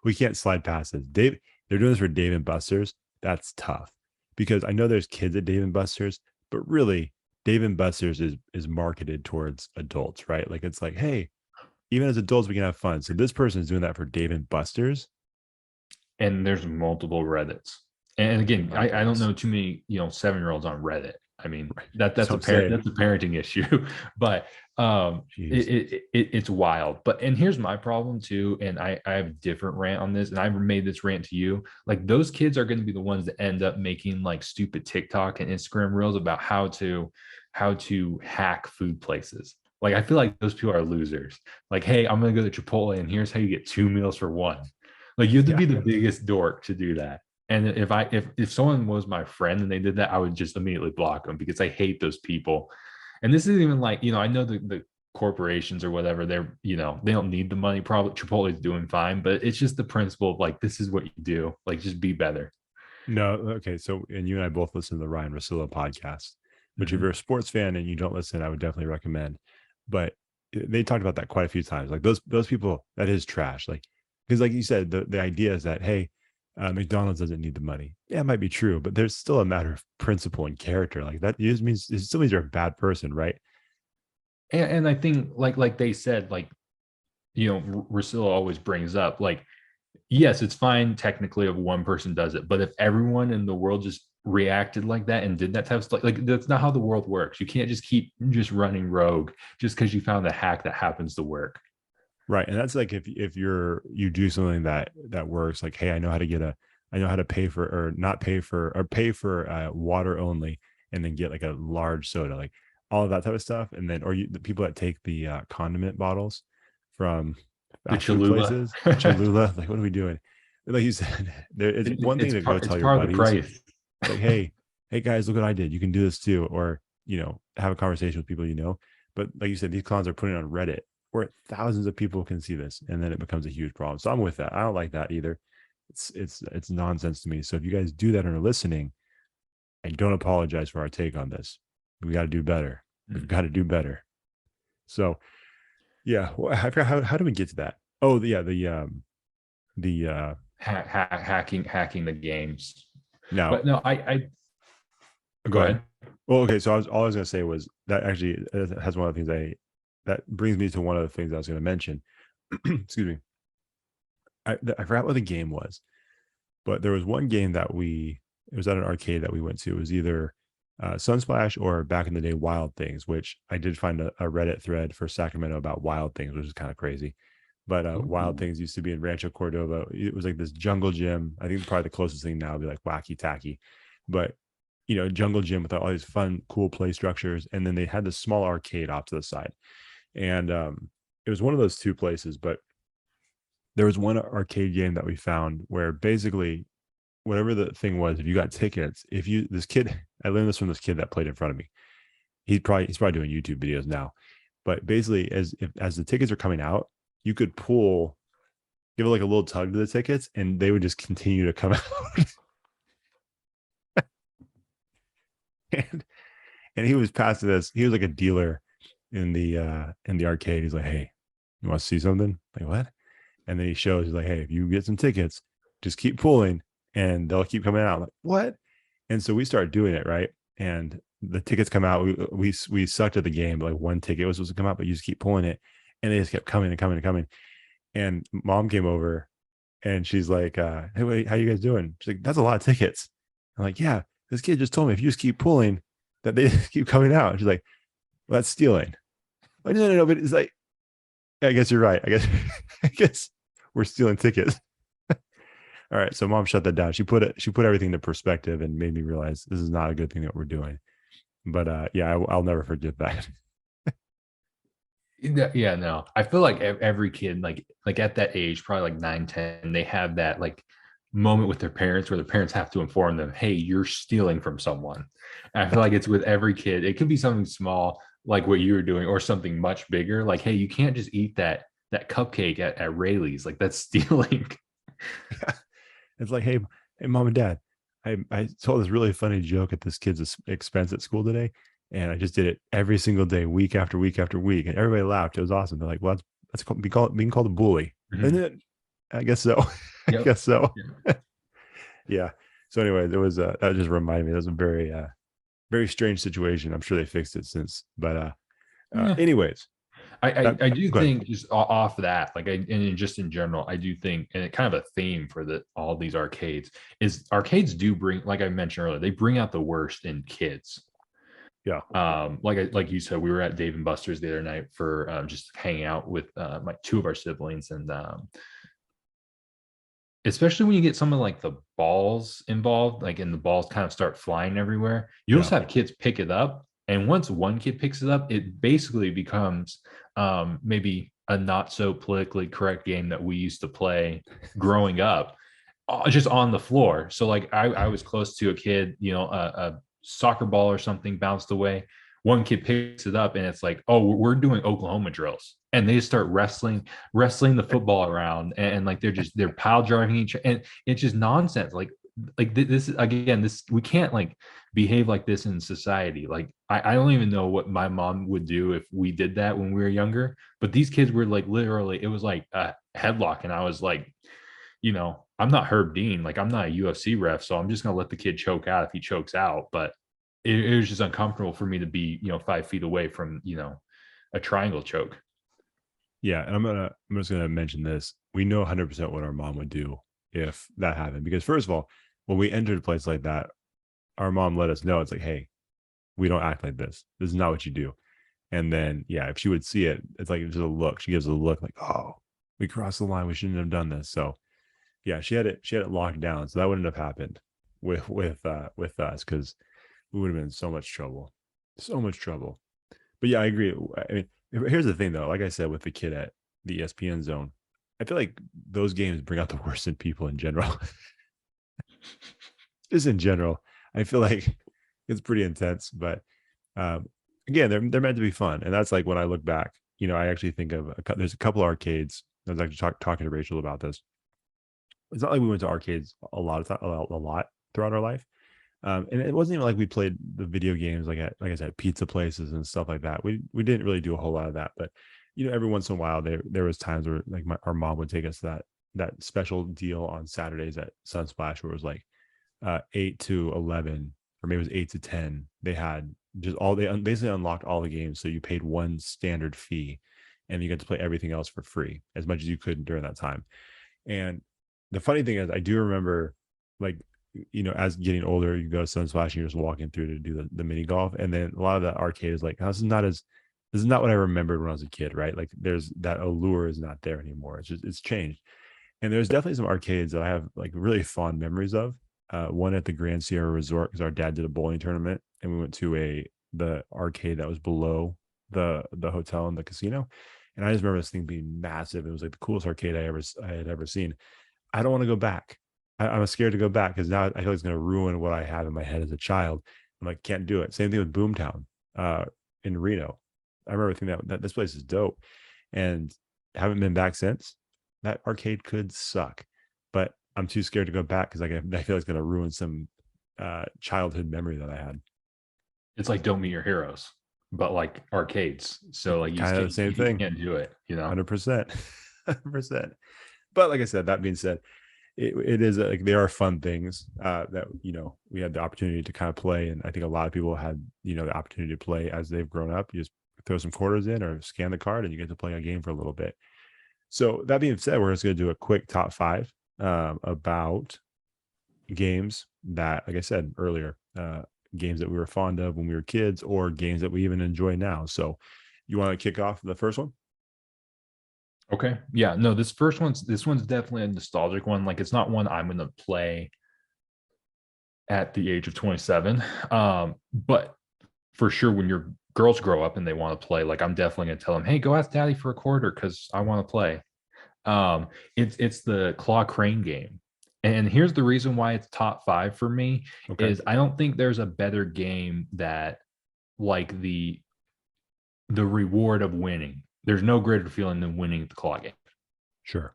We can't slide past this. They're doing this for Dave and Buster's. That's tough because I know there's kids at Dave and Buster's, but really, Dave and Buster's is marketed towards adults, right? Like it's like, hey, even as adults, we can have fun. So this person is doing that for Dave and Buster's. and there's multiple Reddits. And Oh again, my I don't goodness. know too many 7-year-olds on Reddit. I mean, Right. that That's that's what a I'm parent saying. that's a parenting issue, but Jeez. it's wild. But and here's my problem too, and I have a different rant on this, and I've made this rant to you. Like those kids are going to be the ones that end up making like stupid TikTok and Instagram reels about how to hack food places. Like I feel like those people are losers. Like, hey, I'm gonna go to Chipotle, and here's how you get 2 meals for one. Like you have to Yeah. be the biggest dork to do that. And if someone was my friend and they did that, I would just immediately block them because I hate those people. And this isn't even like, I know the corporations or whatever, they don't need the money. Probably Chipotle is doing fine, but it's just the principle of like, this is what you do. Like, just be better. No. Okay. So, and you and I both listen to the Ryan Russillo podcast, which if Mhm. you're a sports fan and you don't listen, I would definitely recommend. But they talked about that quite a few times. Like those people, that is trash. Like, because like you said, the idea is that, hey, McDonald's doesn't need the money. Yeah, it might be true, but there's still a matter of principle and character. Like that just means, it still means you're a bad person, right? And I think like they said, like, Russillo always brings up, like, yes, it's fine technically if one person does it, but if everyone in the world just reacted like that and did that type of stuff, like that's not how the world works. You can't just keep just running rogue just because you found a hack that happens to work. Right. And that's like, if you do something that works, like, hey, I know how to pay for, or not pay for, or pay for water only, and then get like a large soda, like all of that type of stuff. And then, or the people that take the condiment bottles from The fast food Cholula. places, Cholula, like, what are we doing? Like you said, it's one thing to go It's tell your part of the buddies, price. like, hey guys, look what I did. You can do this too. Or, have a conversation with people, but like you said, these clowns are putting it on Reddit where thousands of people can see this, and then it becomes a huge problem. So I'm with that. I don't like that either. It's nonsense to me. So if you guys do that and are listening, I don't apologize for our take on this. We got to do better. We've got to do better. So yeah, well, I forgot how do we get to that? Oh yeah, the Hacking the games. now But no, I go go ahead. ahead. Well, okay. So all I was gonna say was that actually has one of the things that brings me to one of the things I was gonna mention. Excuse me. I forgot what the game was, but there was one game that it was at an arcade that we went to. It was either Sunsplash or back in the day Wild Things, which I did find a Reddit thread for Sacramento about Wild Things, which is kind of crazy. But Wild Ooh. Things used to be in Rancho Cordova. It was like this jungle gym. I think probably the closest thing now would be like Wacky Tacky, but jungle gym with all these fun, cool play structures. And then they had this small arcade off to the side, and it was one of those two places. But there was one arcade game that we found where basically whatever the thing was, if you got tickets, this kid, I learned this from this kid that played in front of me. He's probably doing YouTube videos now, but basically as the tickets are coming out, you could give it like a little tug to the tickets, and they would just continue to come out. and he was passing this. He was like a dealer in the arcade. He's like, hey, you want to see something? Like, what? And then he shows, he's like, hey, if you get some tickets, just keep pulling and they'll keep coming out. I'm like, what? And so we started doing it, right? And the tickets come out. We sucked at the game, but like one ticket was supposed to come out, but you just keep pulling it, and they just kept coming and coming and coming. And mom came over, and she's like, hey, wait, how you guys doing? She's like, that's a lot of tickets. I'm like, yeah, this kid just told me if you just keep pulling, that they just keep coming out. And she's like, well, that's stealing. Like, no, but it's like, I guess you're right. I guess we're stealing tickets. All right, so mom shut that down. She put everything into perspective and made me realize this is not a good thing that we're doing. But yeah, I'll never forget that. Yeah, no. I feel like every kid, like at that age, probably like 9, 10, they have that like moment with their parents where their parents have to inform them, hey, you're stealing from someone. And I feel like it's with every kid. It could be something small like what you were doing, or something much bigger. Like, hey, you can't just eat that cupcake at Rayleigh's. Like, that's stealing. It's like, hey, mom and dad, I told this really funny joke at this kid's expense at school today, and I just did it every single day, week after week after week, and everybody laughed. It was awesome. They're like, well, being called a bully, and Mhm. then I guess so. I Yep. guess so. Yeah. Yeah. So anyway, there was that just reminded me. That was a very very strange situation. I'm sure they fixed it since, but Yeah. anyways, I do go ahead. think just off of that, like and just in general, I do think, and it kind of a theme for all these arcades is arcades do bring, like I mentioned earlier, they bring out the worst in kids. Yeah. Like you said, we were at Dave and Buster's the other night for just hanging out with my two of our siblings, and especially when you get some of like the balls involved, like, and the balls kind of start flying everywhere. You Yeah. also have kids pick it up, and once one kid picks it up, it basically becomes maybe a not so politically correct game that we used to play growing up, just on the floor. So like I was close to a kid, a soccer ball or something bounced away. One kid picks it up and it's like, oh, we're doing Oklahoma drills. And they just start wrestling the football around, and like they're pile driving each, and it's just nonsense. Like, like this again, this we can't like behave like this in society. Like I don't even know what my mom would do if we did that when we were younger. But these kids were like literally, it was like a headlock, and I was like, I'm not Herb Dean, like I'm not a UFC ref, so I'm just gonna let the kid choke out if he chokes out. But it was just uncomfortable for me to be 5 feet away from a triangle choke. Yeah, and I'm just gonna mention this. We know 100% what our mom would do if that happened. Because first of all, when we entered a place like that, our mom let us know it's like, hey, we don't act like this. This is not what you do. And then yeah, if she would see it, it's like just a look. She gives a look like, oh, we crossed the line. We shouldn't have done this. So yeah, she had it locked down. So that wouldn't have happened with us because we would have been in so much trouble. So much trouble. But yeah, I agree. I mean, here's the thing though. Like I said, with the kid at the ESPN zone, I feel like those games bring out the worst in people in general. Just in general, I feel like it's pretty intense. But um, again, they're meant to be fun, and that's like when I look back. I actually think of there's a couple arcades. I was actually talking to Rachel about this. It's not like we went to arcades a lot of time, a lot throughout our life. And it wasn't even like we played the video games like I said, pizza places and stuff like that. We didn't really do a whole lot of that, but every once in a while there was times where like our mom would take us to that special deal on Saturdays at Sunsplash where it was like 8 to 11 or maybe it was 8 to 10. They had just basically unlocked all the games, so you paid one standard fee, and you get to play everything else for free as much as you could during that time. And the funny thing is, I do remember like as getting older, you go to Sunsplash and you're just walking through to do the mini golf. And then a lot of that arcade is like, oh, this is not what I remembered when I was a kid, right? Like there's that allure is not there anymore. It's changed. And there's definitely some arcades that I have like really fond memories of. One at the Grand Sierra Resort because our dad did a bowling tournament and we went to the arcade that was below the hotel and the casino. And I just remember this thing being massive. It was like the coolest arcade I had ever seen. I don't want to go back. I'm scared to go back because now I feel like it's going to ruin what I had in my head as a child. I'm like, can't do it. Same thing with Boomtown in Reno. I remember thinking that this place is dope, and haven't been back since. That arcade could suck, but I'm too scared to go back because I feel like it's going to ruin some childhood memory that I had. It's like Don't Meet Your Heroes, but like arcades. So like Kind of the same you thing. can't do it. 100%, 100%. But like I said, that being said, it is like there are fun things that we had the opportunity to kind of play, and I think a lot of people had the opportunity to play as they've grown up. You just throw some quarters in or scan the card, and you get to play a game for a little bit. So that being said, we're just going to do a quick top 5 about games that, like I said earlier, games that we were fond of when we were kids, or games that we even enjoy now. So, you want to kick off the first one? Okay. Yeah. No, this one's definitely a nostalgic one. Like it's not one I'm gonna play at the age of 27. But for sure when your girls grow up and they want to play, like I'm definitely gonna tell them, hey, go ask daddy for a quarter because I want to play. It's the Claw Crane game. And here's the reason why it's top 5 for me Okay. is I don't think there's a better game that like the reward of winning. There's no greater feeling than winning the claw game. Sure.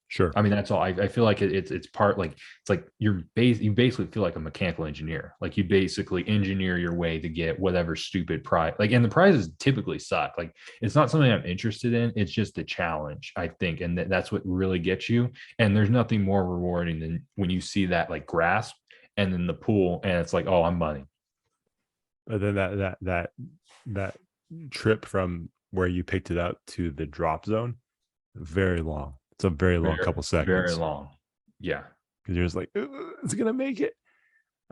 Sure. I mean, that's all. I feel like it's part like it's like you basically feel like a mechanical engineer. Like you basically engineer your way to get whatever stupid prize. Like, and the prizes typically suck. Like it's not something I'm interested in. It's just the challenge, I think, and that's what really gets you. And there's nothing more rewarding than when you see that like grasp and then the pool, and it's like, oh, I'm money. But then that trip from where you picked it up to the drop zone, very long. It's a very long couple Very seconds long. Yeah. because you're just like, it's gonna make it.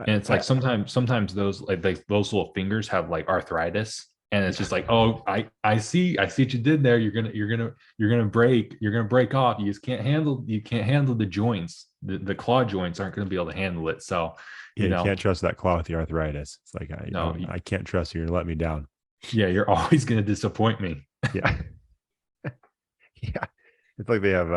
And it's like sometimes those like those little fingers have like arthritis, and it's just like, oh, I see what you did there. You're gonna break off. You can't handle the joints. The claw joints aren't gonna be able to handle it. So Yeah, you can't trust that claw with the arthritis. It's like I can't trust you. You're gonna let me down. Yeah, you're always gonna disappoint me. Yeah. Yeah. It's like they have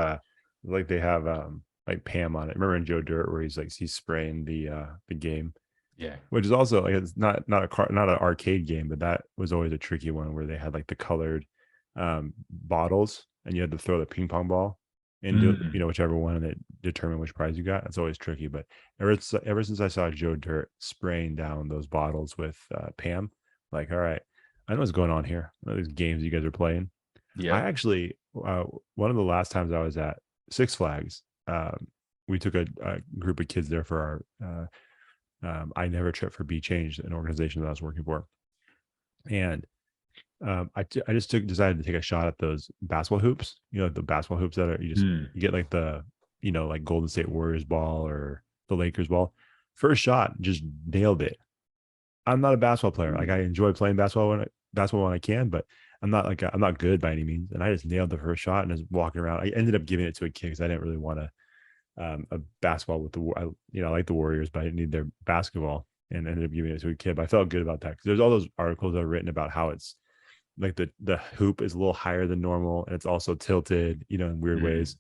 like Pam on it. Remember in Joe Dirt where he's spraying the game. Yeah. Which is also like it's not an arcade game, but that was always a tricky one where they had like the colored bottles and you had to throw the ping pong ball. and do, you know, whichever one, and then determine which prize you got. That's always tricky. But ever since I saw Joe Dirt spraying down those bottles with Pam, like, all right, I know what's going on here. I know these games you guys are playing. I Yeah. actually, one of the last times I was at Six Flags, we took a group of kids there for our I Never Trip for Be Changed, an organization that I was working for, and I just decided to take a shot at those basketball hoops. You know, the basketball hoops that are Mm. you get like the, you know, like Golden State Warriors ball or the Lakers ball. First shot, just nailed it. I'm not a basketball player. Like, I enjoy playing basketball when I can, but I'm not good by any means. And I just nailed the first shot and just walking around. I ended up giving it to a kid because I didn't really want a basketball with you know, I like the Warriors, but I didn't need their basketball, and ended up giving it to a kid. But I felt good about that because there's all those articles that are written about how it's like the hoop is a little higher than normal and it's also tilted, you know, in weird ways.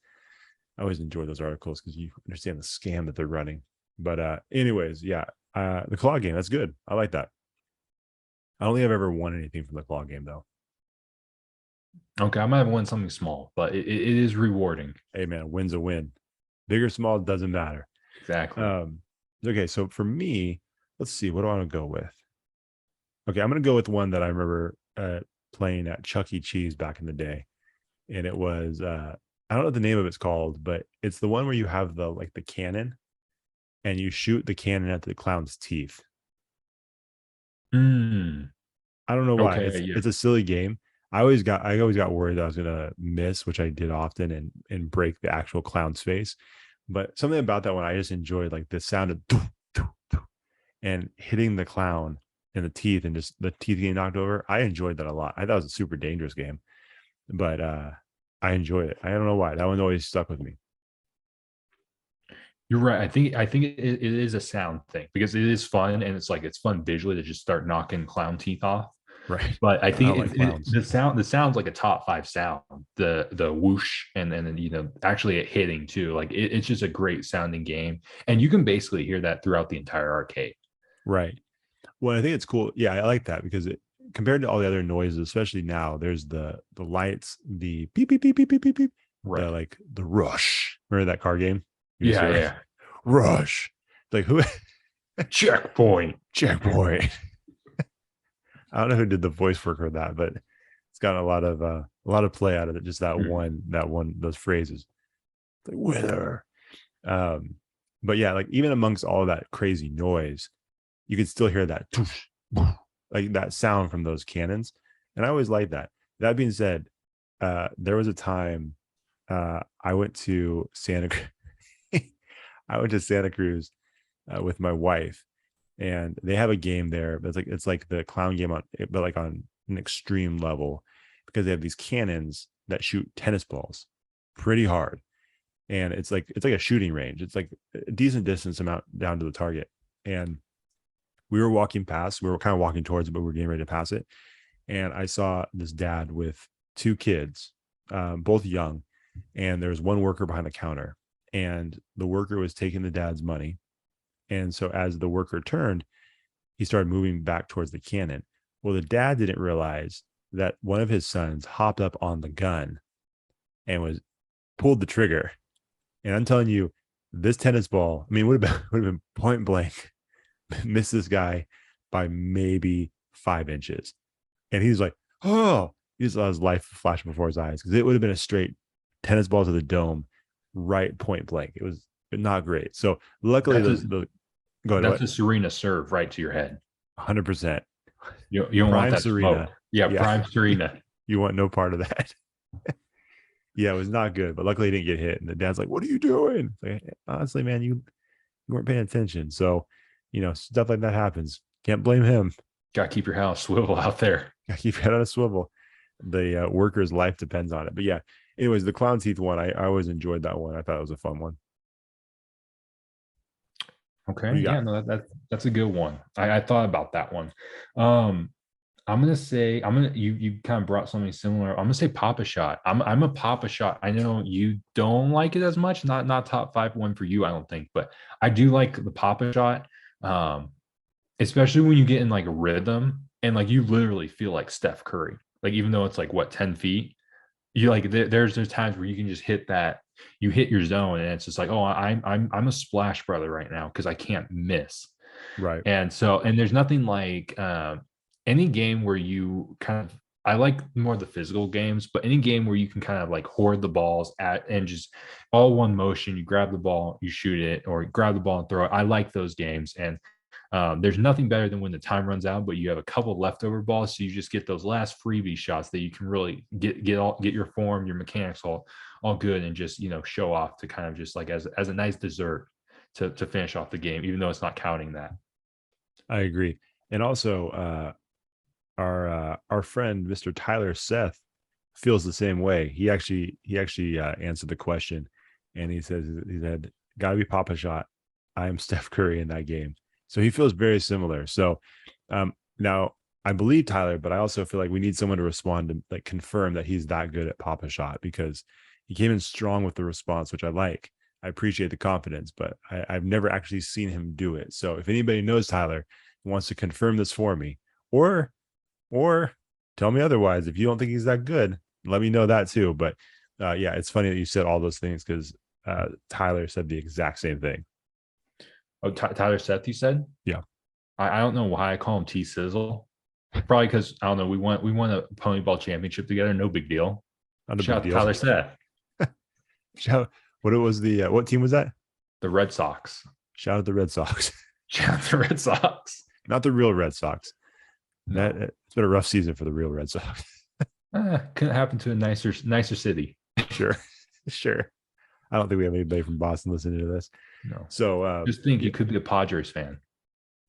I always enjoy those articles because you understand the scam that they're running. But anyways, yeah, the claw game, that's good. I like that. I don't think I've ever won anything from the claw game though. Okay, I might have won something small, but it is rewarding. Hey man, win's a win. Big or small, doesn't matter. Exactly. Okay, so for me, let's see, what do I want to go with? Okay, I'm gonna go with one that I remember playing at Chuck E. Cheese back in the day. And it was I don't know what the name of it's called, but it's the one where you have the like the cannon and you shoot the cannon at the clown's teeth. Mm. I don't know why. Okay. Yeah. It's a silly game. I always got worried that I was gonna miss, which I did often, and break the actual clown's face. But something about that one, I just enjoyed like the sound of doo, doo, doo, and hitting the clown in the teeth and just the teeth getting knocked over. I enjoyed that a lot. I thought it was a super dangerous game, but I enjoyed it. I don't know why. That one always stuck with me. You're right. I think it is a sound thing because it is fun and it's like it's fun visually to just start knocking clown teeth off. Right. But I I think don't like clowns. the sounds like a top five sound. The whoosh and then, you know, actually it hitting too. Like it's just a great sounding game, and you can basically hear that throughout the entire arcade. Right. Well, I think it's cool. Yeah, I like that because it, compared to all the other noises, especially now, there's the lights, the beep beep beep beep beep beep beep, the Right. like the rush. Remember that car game? You just Yeah. hear like Yeah. rush. Like who Checkpoint. checkpoint. I don't know who did the voice work for that, but it's got a lot of play out of it. Just those phrases. Like winner. Um, but yeah, like even amongst all of that crazy noise, you can still hear that like that sound from those cannons. And I always like that. That being said, there was a time I went to I went to Santa Cruz with my wife, and they have a game there. But it's like the clown game but like on an extreme level, because they have these cannons that shoot tennis balls pretty hard, and it's like a shooting range. It's like a decent distance amount down to the target, and we were walking past. We were kind of walking towards it, but we were getting ready to pass it, and I saw this dad with two kids, both young, and there was one worker behind the counter, and the worker was taking the dad's money, and so as the worker turned, he started moving back towards the cannon. Well, the dad didn't realize that one of his sons hopped up on the gun and was pulled the trigger. And I'm telling you, this tennis ball, I mean, would have been point blank, missed this guy by maybe 5 inches. And he's like, oh, he just saw his life flash before his eyes because it would have been a straight tennis ball to the dome, right point blank. It was not great. So luckily, That's a the go ahead, that's what? a Serena serve right to your head. 100%. You don't want Prime that smoke. Serena. Yeah, Yeah. prime Serena. You want no part of that. Yeah, it was not good, but luckily he didn't get hit. And the dad's like, what are you doing? Like, honestly, man, you weren't paying attention. So, you know, stuff like that happens. Can't blame him. Got to keep your house swivel out there. Gotta keep your head on a swivel. The worker's life depends on it. But yeah, anyways, the clown teeth one, I always enjoyed that one. I thought it was a fun one. What Okay. do you Yeah, got? no, that's a good one. I thought about that one. Um, I'm gonna say you kind of brought something similar. I'm gonna say Papa Shot. I'm a Papa Shot. I know you don't like it as much. Not top five one for you, I don't think, but I do like the Papa Shot. Um, Especially when you get in like a rhythm and like you literally feel like Steph Curry. Like even though it's like what 10 feet, you like there's times where you can just hit that. you hit your zone and it's just like, oh, I'm a splash brother right now because I can't miss. Right. And so, and there's nothing like any game where you kind of, I like more of the physical games, but any game where you can kind of like hoard the balls at and just all one motion, you grab the ball, you shoot it, or grab the ball and throw it. I like those games. And there's nothing better than when the time runs out, but you have a couple leftover balls, so you just get those last freebie shots that you can really get your form, your mechanics all good, and just show off to kind of just like as a nice dessert to finish off the game, even though it's not counting that. I agree. And also, our friend Mr. Tyler Seth feels the same way. He actually answered the question, and he said, "Gotta be Papa Shot. I am Steph Curry in that game." So he feels very similar. So now I believe Tyler, but I also feel like we need someone to respond to like confirm that he's that good at Papa Shot, because he came in strong with the response, which I like. I appreciate the confidence, but I've never actually seen him do it. So if anybody knows Tyler and wants to confirm this for me, or or tell me otherwise, if you don't think he's that good, let me know that too. But yeah, it's funny that you said all those things, because Tyler said the exact same thing. Oh, Tyler Seth, you said? Yeah. I don't know why I call him T Sizzle. Probably because I don't know. We won a pony ball championship together. No big deal. Not a Shout big out to deal. Tyler Seth. What it was the what team was that? The Red Sox. Shout out the Red Sox. Shout out to Red Sox. Not the real Red Sox. No. It's been a rough season for the real Red Sox. Couldn't happen to a nicer city. Sure. Sure. I don't think we have anybody from Boston listening to this. No. So just think you could be a Padres fan.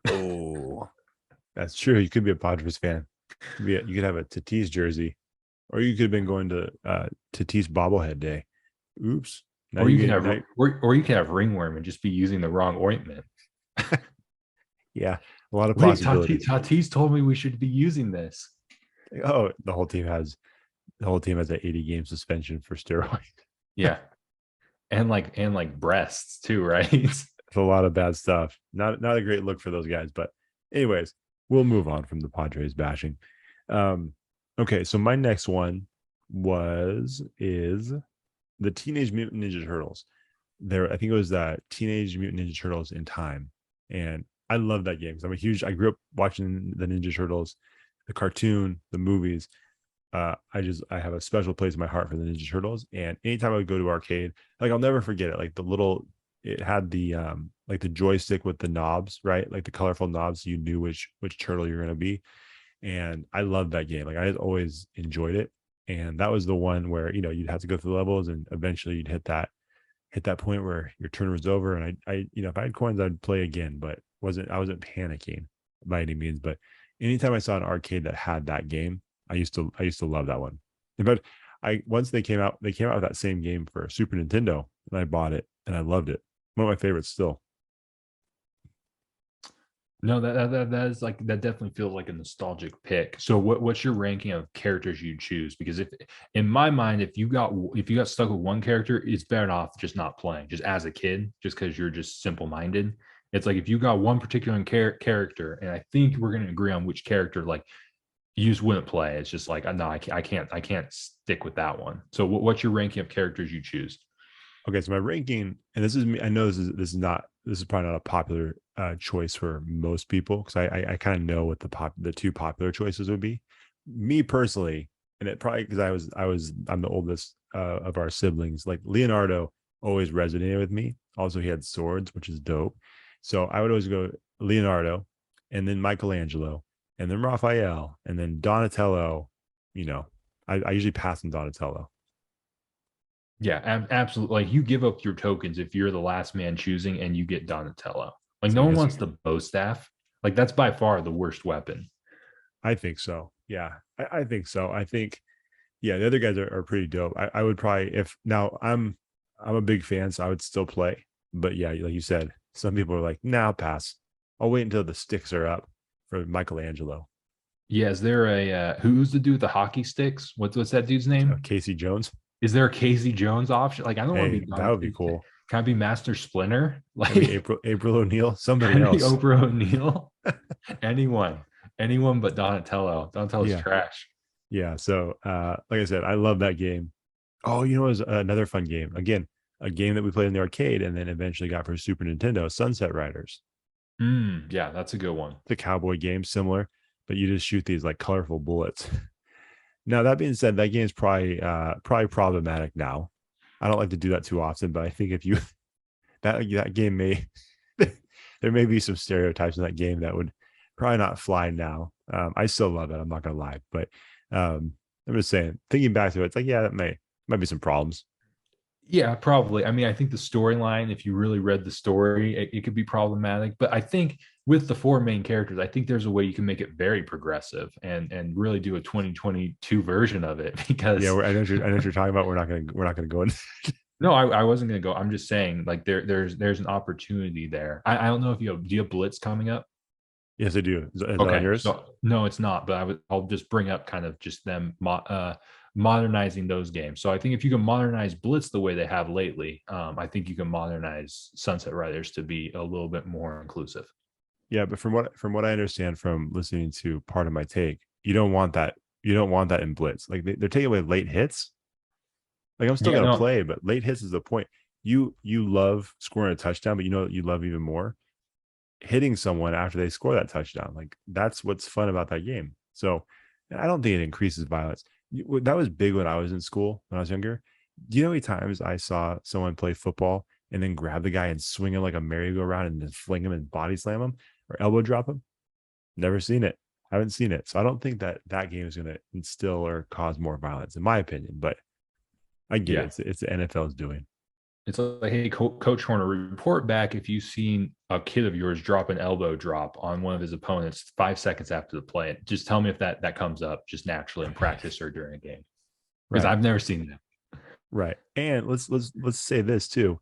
Oh, that's true. You could be a Padres fan. You could have a Tatis jersey, or you could have been going to Tatis bobblehead day. Oops. Or you can have ringworm and just be using the wrong ointment. Yeah, a lot of Wait, possibilities. Tatis told me we should be using this. Oh, the whole team has an 80-game suspension for steroids. Yeah, and like breasts too, right? It's a lot of bad stuff. Not a great look for those guys. But anyways, we'll move on from the Padres bashing. Okay, so my next one is the Teenage Mutant Ninja Turtles. I think it was Teenage Mutant Ninja Turtles in Time, and I love that game because I grew up watching the Ninja Turtles, the cartoon, the movies. I have a special place in my heart for the Ninja Turtles, and anytime I would go to arcade, like I'll never forget it. Like it had the like the joystick with the knobs, right? Like the colorful knobs, so you knew which turtle you're gonna be. And I loved that game. Like I always enjoyed it. And that was the one where you'd have to go through the levels, and eventually you'd hit that point where your turn was over. And I if I had coins, I'd play again, but I wasn't panicking by any means. But anytime I saw an arcade that had that game, I used to love that one. But once they came out with that same game for Super Nintendo, and I bought it and I loved it. One of my favorites still. No, that is like, that definitely feels like a nostalgic pick. So what's your ranking of characters you choose? Because if in my mind, if you got stuck with one character, it's better off just not playing, just as a kid, just because you're just simple minded. It's like if you got one particular character, and I think we're going to agree on which character, like you just wouldn't play. It's just like, no, I can't stick with that one. So what's your ranking of characters you choose? Okay, so my ranking, and this is me. I know this is probably not a popular choice for most people, because I kind of know what the two popular choices would be. Me personally, and it probably because I'm the oldest of our siblings. Like Leonardo always resonated with me. Also, he had swords, which is dope. So I would always go Leonardo, and then Michelangelo, and then Raphael, and then Donatello. I usually pass on Donatello. Yeah, absolutely. Like you give up your tokens if you're the last man choosing, and you get Donatello. Like So no I one guess wants the bow staff. Like that's by far the worst weapon. I think so. Yeah, I think so. I think, yeah, the other guys are pretty dope. I would probably, if now I'm a big fan, so I would still play. But yeah, like you said, some people are like, nah, I'll pass. I'll wait until the sticks are up for Michelangelo. Yeah, is there a who's the dude with the hockey sticks? What's that dude's name? Casey Jones. Is there a Casey Jones option? Like I don't want to Hey, be that would be cool. Can I be Master Splinter? Like Maybe April O'Neil, somebody can I be else. Oprah O'Neil? Anyone but Donatello. Donatello's Yeah. trash. Yeah. So like I said, I love that game. Oh, it was another fun game. Again, a game that we played in the arcade and then eventually got for Super Nintendo, Sunset Riders. Yeah, that's a good one. The cowboy game, similar, but you just shoot these like colorful bullets. Now that being said, that game's probably problematic now. I don't like to do that too often, but I think if you that game may there may be some stereotypes in that game that would probably not fly now. I still love it. I'm not gonna lie, but I'm just saying, thinking back to it, it's like, yeah, that might be some problems. Yeah, probably. I mean, I think the storyline, if you really read the story, it could be problematic. But I think with the four main characters, I think there's a way you can make it very progressive and really do a 2022 version of it. Yeah, Because I know what you're talking about. We're not gonna go in. no, I wasn't gonna go. I'm just saying, like there's an opportunity there. I don't know if do you have Blitz coming up? Yes, I do. Is that on Okay, yours? so no, it's not. But I'll just bring up kind of just them modernizing those games. So I think if you can modernize Blitz the way they have lately, I think you can modernize Sunset Riders to be a little bit more inclusive. Yeah, but from what I understand from listening to part of my take, you don't want that. You don't want that in Blitz. Like they're taking away late hits. Like I'm still Yeah, gonna no, play, but late hits is the point. You love scoring a touchdown, but you know what you love even more? Hitting someone after they score that touchdown. Like that's what's fun about that game. So I don't think it increases violence. That was big when I was in school when I was younger. Do you know how many times I saw someone play football and then grab the guy and swing him like a merry-go-round and then fling him and body slam him or elbow drop him? Never seen it. Haven't seen it. So I don't think that that game is going to instill or cause more violence, in my opinion. But I get it. yeah. It's the NFL's doing. It's like, hey, Coach Horner, report back if you've seen a kid of yours drop an elbow drop on one of his opponents 5 seconds after the play. Just tell me if that comes up just naturally in practice or during a game, because Right. I've never seen that. Right. And let's say this too.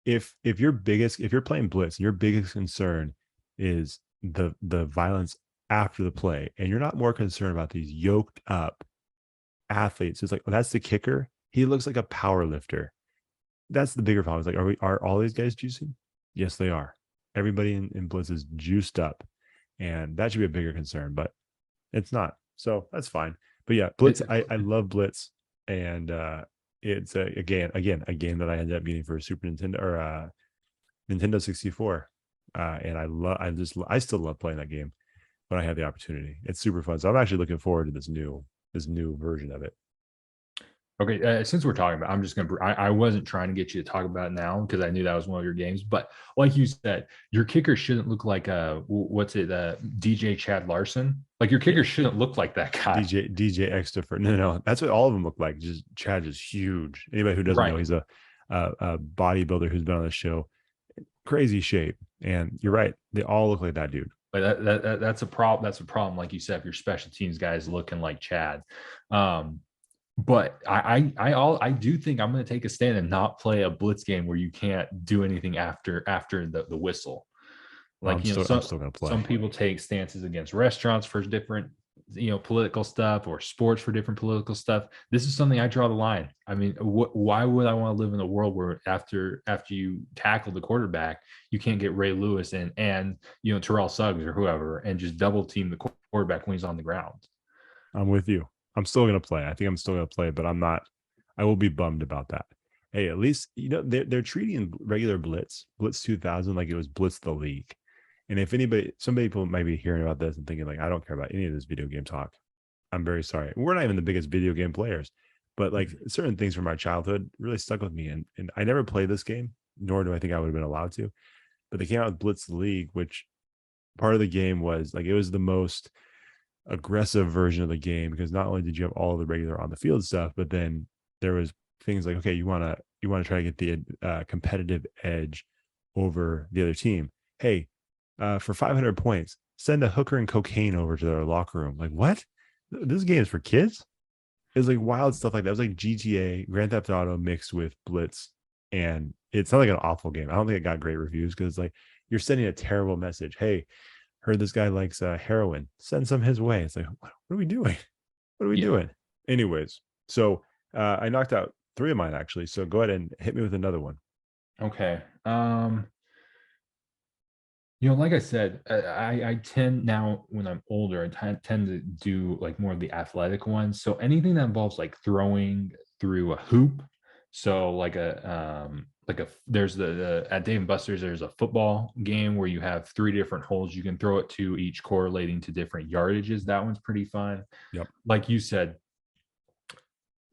If you're playing blitz, your biggest concern is the violence after the play, and you're not more concerned about these yoked up athletes. It's like, oh, that's the kicker. He looks like a power lifter. That's the bigger problem. It's like, are all these guys juicing? Yes, they are. Everybody in blitz is juiced up, and that should be a bigger concern, but it's not. So that's fine. But yeah, blitz. I love blitz, and it's again a game that I ended up getting for Super Nintendo or Nintendo 64. And I still love playing that game when I have the opportunity. It's super fun. So I'm actually looking forward to this new version of it. Okay, since we're talking about, I'm just gonna. I wasn't trying to get you to talk about it now because I knew that was one of your games. But like you said, your kicker shouldn't look like what's it, DJ Chad Larson. Like your Yeah, kicker shouldn't look like that guy. DJ Extra. No, that's what all of them look like. Just Chad is huge. Anybody who doesn't know, Right. he's a bodybuilder who's been on the show. Crazy shape, and you're right. They all look like that dude. Like that's a problem. That's a problem. Like you said, if your special teams guys looking like Chad. But I do think I'm going to take a stand and not play a blitz game where you can't do anything after the whistle. Like I'm still gonna play. some people take stances against restaurants for different political stuff, or sports for different political stuff. This is something I draw the line. I mean, why would I want to live in a world where after you tackle the quarterback, you can't get Ray Lewis and Terrell Suggs or whoever and just double team the quarterback when he's on the ground? I'm with you. I'm still gonna play. I think I'm still gonna play, but I'm not. I will be bummed about that. Hey, at least they're treating regular Blitz 2000 like it was Blitz the League. And if some people might be hearing about this and thinking like, I don't care about any of this video game talk. I'm very sorry. We're not even the biggest video game players, but like certain things from my childhood really stuck with me. And I never played this game, nor do I think I would have been allowed to. But they came out with Blitz the League, which part of the game was like it was the most aggressive version of the game because not only did you have all the regular on the field stuff, but then there was things like, okay, you want to try to get the competitive edge over the other team. Hey, for 500 points, send a hooker and cocaine over to their locker room. Like what? This game is for kids. It's like wild stuff like that. It was like GTA, Grand Theft Auto mixed with Blitz, and it's not like an awful game. I don't think it got great reviews because like you're sending a terrible message. Hey, heard this guy likes heroin. Send some his way. It's like, what are we doing? What are we Yeah. doing? Anyways, so I knocked out 3 of mine actually. So go ahead and hit me with another one. Okay. Like I said, I tend now when I'm older, I tend to do like more of the athletic ones. So anything that involves like throwing through a hoop. So there's the at Dave and Buster's there's a football game where you have 3 different holes you can throw it to, each correlating to different yardages. That one's pretty fun. Yep. Like you said,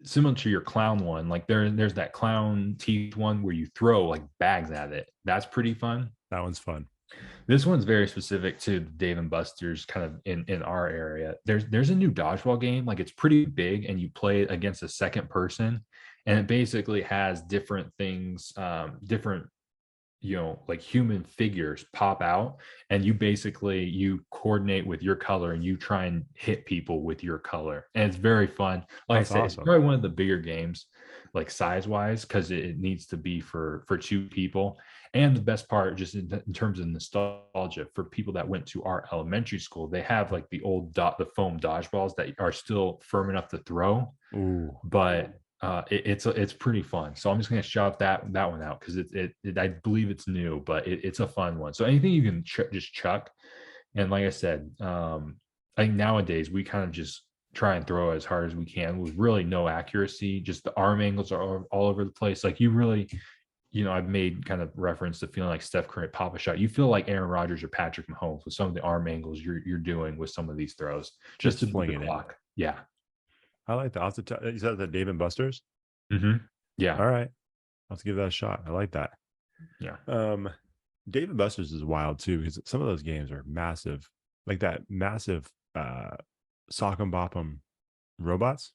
similar to your clown one, like there's that clown teeth one where you throw like bags at it. That's pretty fun. That one's fun. This one's very specific to Dave and Buster's kind of in our area. There's a new dodgeball game, like it's pretty big, and you play it against a second person, and it basically has different things, different like human figures pop out, and you coordinate with your color and you try and hit people with your color, and it's very fun. Like That's I said, it's awesome. probably one of the bigger games, like size wise, because it needs to be for 2 people. And the best part, just in terms of nostalgia, for people that went to our elementary school, they have like the foam dodgeballs that are still firm enough to throw, Ooh. but it's pretty fun. So I'm just gonna shout that one out because I believe it's new, but it's a fun one. So anything you can just chuck, and like I said, I think nowadays we kind of just try and throw as hard as we can with really no accuracy. Just the arm angles are all over the place. Like you really, I've made kind of reference to feeling like Steph Curry pop a shot. You feel like Aaron Rodgers or Patrick Mahomes with some of the arm angles you're doing with some of these throws, just to Just beat the flinging it. clock. Yeah. I like that. You said that Dave and Buster's? Yeah. All right. Let's give that a shot. I like that. Yeah. Dave and Buster's is wild too, because some of those games are massive. Like that massive sock and bop 'em robots,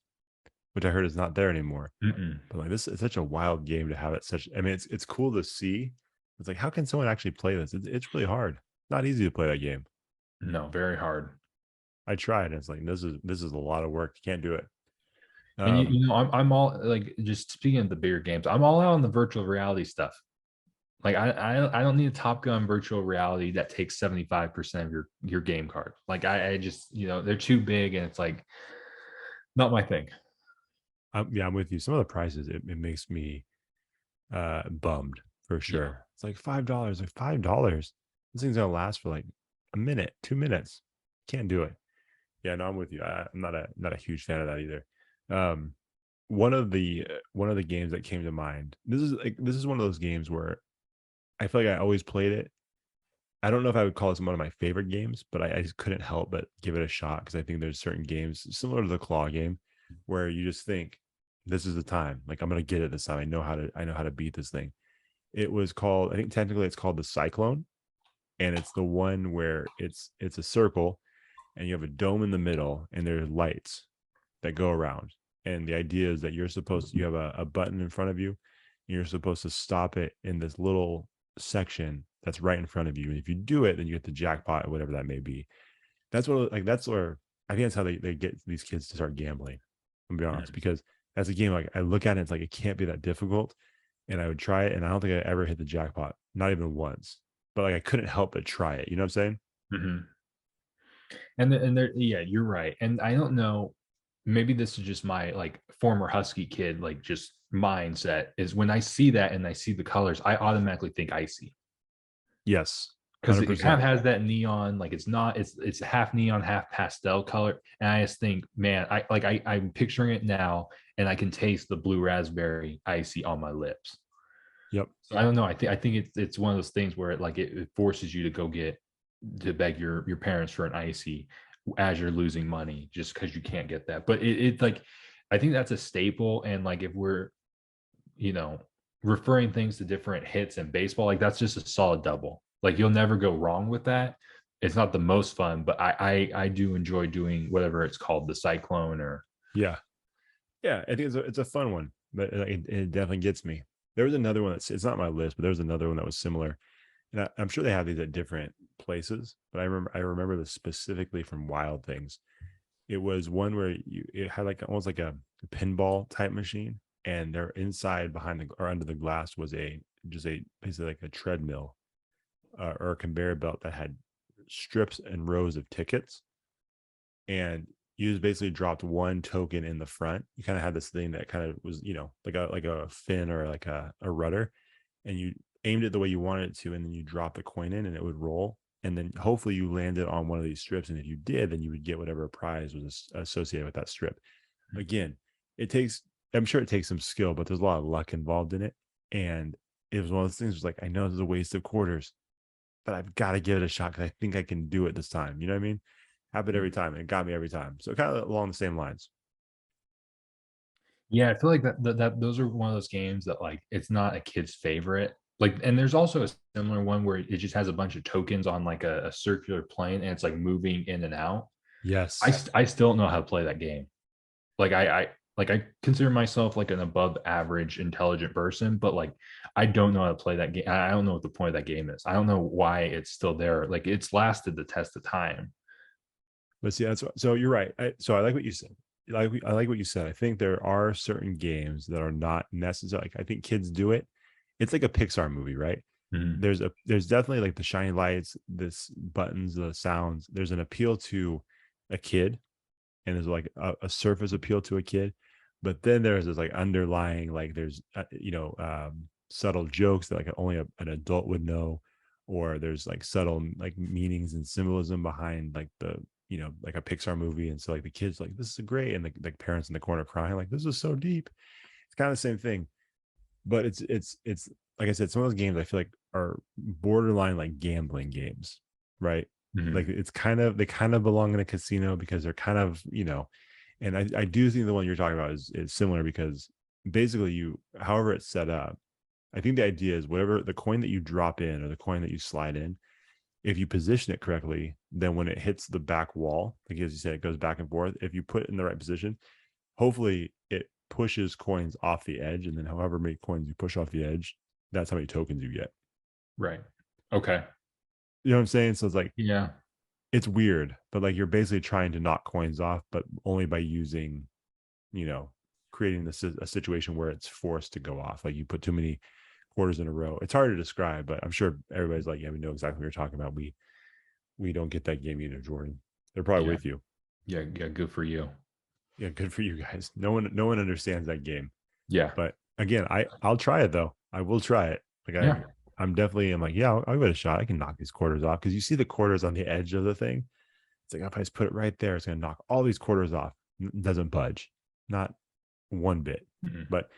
which I heard is not there anymore. Mm-mm. But like this is such a wild game to have it such. I mean, it's cool to see. It's like, how can someone actually play this? It's really hard. Not easy to play that game. No, very hard. I tried. And it's like this is a lot of work. You can't do it. And Um, I'm all like, just speaking of the bigger games, I'm all out on the virtual reality stuff. Like I don't need a Top Gun virtual reality that takes 75% of your game card. Like I just, they're too big, and it's like not my thing. yeah, I'm with you. Some of the prices it makes me bummed for Yeah. sure. It's like $5. Like $5. This thing's gonna last for like a minute, 2 minutes. Can't do it. Yeah, no, I'm with you. I'm not a huge fan of that either. Um, one of the games that came to mind. This is one of those games where I feel like I always played it. I don't know if I would call this one of my favorite games, but I just couldn't help but give it a shot because I think there's certain games similar to the claw game where you just think this is the time. Like I'm gonna get it this time. I know how to beat this thing. It was called, I think technically it's called the Cyclone, and it's the one where it's a circle and you have a dome in the middle and there's lights that go around. And the idea is that you have a button in front of you, and you're supposed to stop it in this little section that's right in front of you. And if you do it, then you get the jackpot or whatever that may be. That's where I think that's how they get these kids to start gambling. I'm gonna be honest, Mhm. because that's a game like I look at it, it's like it can't be that difficult. And I would try it, and I don't think I ever hit the jackpot, not even once. But like I couldn't help but try it. You know what I'm saying? Mhm. And there, yeah, you're right. And I don't know, maybe this is just my like former Husky kid, like just mindset is when I see that and I see the colors, I automatically think icy. Yes. Because it kind 100%. of has that neon, like it's half neon, half pastel color. And I just think, man, I'm picturing it now, and I can taste the blue raspberry icy on my lips. Yep. So I don't know. I think it's one of those things where it forces you to beg your parents for an icy as you're losing money just because you can't get that. But it's like, I think that's a staple. And like if we're, you know, referring things to different hits in baseball, like that's just a solid double. Like you'll never go wrong with that. It's not the most fun, but I do enjoy doing whatever it's called, the cyclone or Yeah. Yeah. I think it's a fun one, but it definitely gets me. There was another one it's not on my list, but there was another one that was similar. And I'm sure they have these at different places, but I remember this specifically from Wild Things. It was one where it had like almost like a pinball type machine, and there inside behind the or under the glass was basically like a treadmill or a conveyor belt that had strips and rows of tickets, and you just basically dropped one token in the front. You kind of had this thing that kind of was, like a fin or like a rudder, and you aimed it the way you wanted it to, and then you drop the coin in and it would roll. And then hopefully you landed on one of these strips. And if you did, then you would get whatever prize was associated with that strip. Again, it takes I'm sure it takes some skill, but there's a lot of luck involved in it. And it was one of those things, was like, I know this is a waste of quarters, but I've got to give it a shot because I think I can do it this time. You know what I mean? Happen every time, and it got me every time. So kind of along the same lines. Yeah, I feel like that those are one of those games that like it's not a kid's favorite. Like, and there's also a similar one where it just has a bunch of tokens on like a circular plane and it's like moving in and out. Yes. I still don't know how to play that game. Like I consider myself like an above average intelligent person, but like I don't know how to play that game. I don't know what the point of that game is. I don't know why it's still there. Like it's lasted the test of time. But see, so you're right. So I like what you said. I like what you said. I think there are certain games that are not necessary. Like, I think kids do it. It's like a Pixar movie, right? Mhm. There's definitely like the shiny lights, this buttons, the sounds. There's an appeal to a kid, and there's like a surface appeal to a kid. But then there's this like underlying, like there's subtle jokes that like only an adult would know, or there's like subtle like meanings and symbolism behind like the, like a Pixar movie. And so like the kids like, this is great, and the parents in the corner crying like, this is so deep. It's kind of the same thing, but it's like I said, some of those games I feel like are borderline like gambling games, right? Like Mhm. it's kind of, they kind of belong in a casino because they're kind of, and I do think the one you're talking about is similar, because basically you, however it's set up, I think the idea is whatever the coin that you drop in or the coin that you slide in, if you position it correctly, then when it hits the back wall, like as you said, it goes back and forth. If you put it in the right position, hopefully it pushes coins off the edge. And then however many coins you push off the edge, that's how many tokens you get. Right. Okay. You know what I'm saying? So it's like, Yeah. it's weird, but like you're basically trying to knock coins off, but only by using, you know, creating a situation where it's forced to go off. Like you put too many quarters in a row. It's hard to describe, but I'm sure everybody's like, yeah, we know exactly what you're talking about. We don't get that game either, Jordan. They're probably Yeah. with you. Yeah. Yeah. Good for you. Yeah, good for you guys. No one understands that game. Yeah. But again, I'll try it though. I will try it. Like Yeah. I'm definitely, I'm like, yeah, I'll give it a shot. I can knock these quarters off, because you see the quarters on the edge of the thing. It's like, if I just put it right there, it's gonna knock all these quarters off. Doesn't budge, not one bit. Mhm. But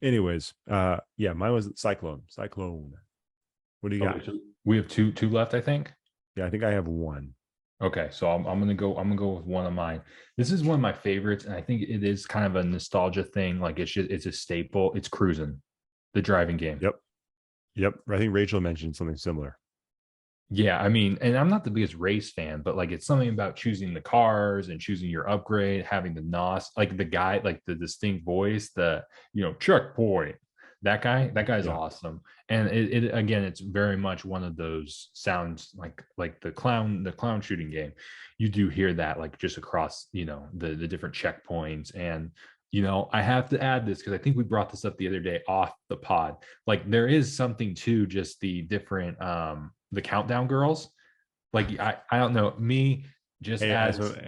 anyways, yeah, mine was Cyclone. Cyclone. What do you Okay. got? So we have two left, I think. Yeah, I think I have one. Okay, so I'm gonna go with one of mine. This is one of my favorites, and I think it is kind of a nostalgia thing. Like it's a staple. It's cruising, the driving game. Yep. Yep. I think Rachel mentioned something similar. Yeah, I mean, and I'm not the biggest race fan, but like it's something about choosing the cars and choosing your upgrade, having the NOS, like the guy, like the distinct voice, the checkpoint. That guy's Yeah. awesome. And it again, it's very much one of those sounds like the clown shooting game. You do hear that like just across, the different checkpoints. And I have to add this because I think we brought this up the other day off the pod. Like there is something to just the different the countdown girls. Like I don't know, me just Hey,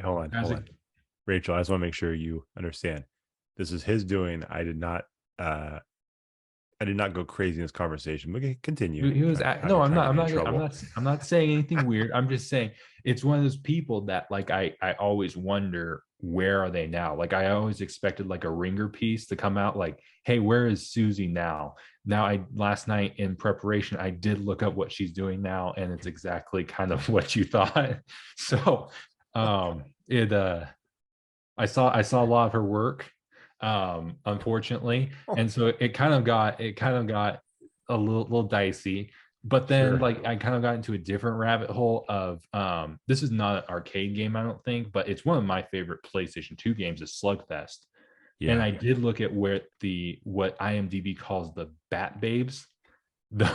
hold as a on. Rachel, I just want to make sure you understand. This is his doing. I did not go crazy in this conversation. Okay, continue. he was Trying no, to I'm try to not get I'm me in not trouble. I'm not saying anything weird. I'm just saying it's one of those people that like I always wonder where are they now? Like I always expected like a ringer piece to come out like, hey, where is Susie now? Now I last night in preparation, I did look up what she's doing now, and it's exactly kind of what you thought. So it I saw a lot of her work, unfortunately, and so it kind of got a little dicey. But then, Sure. like, I kind of got into a different rabbit hole of this is not an arcade game, I don't think, but it's one of my favorite PlayStation 2 games is Slugfest. And Yeah. I did look at what IMDb calls the Bat Babes. The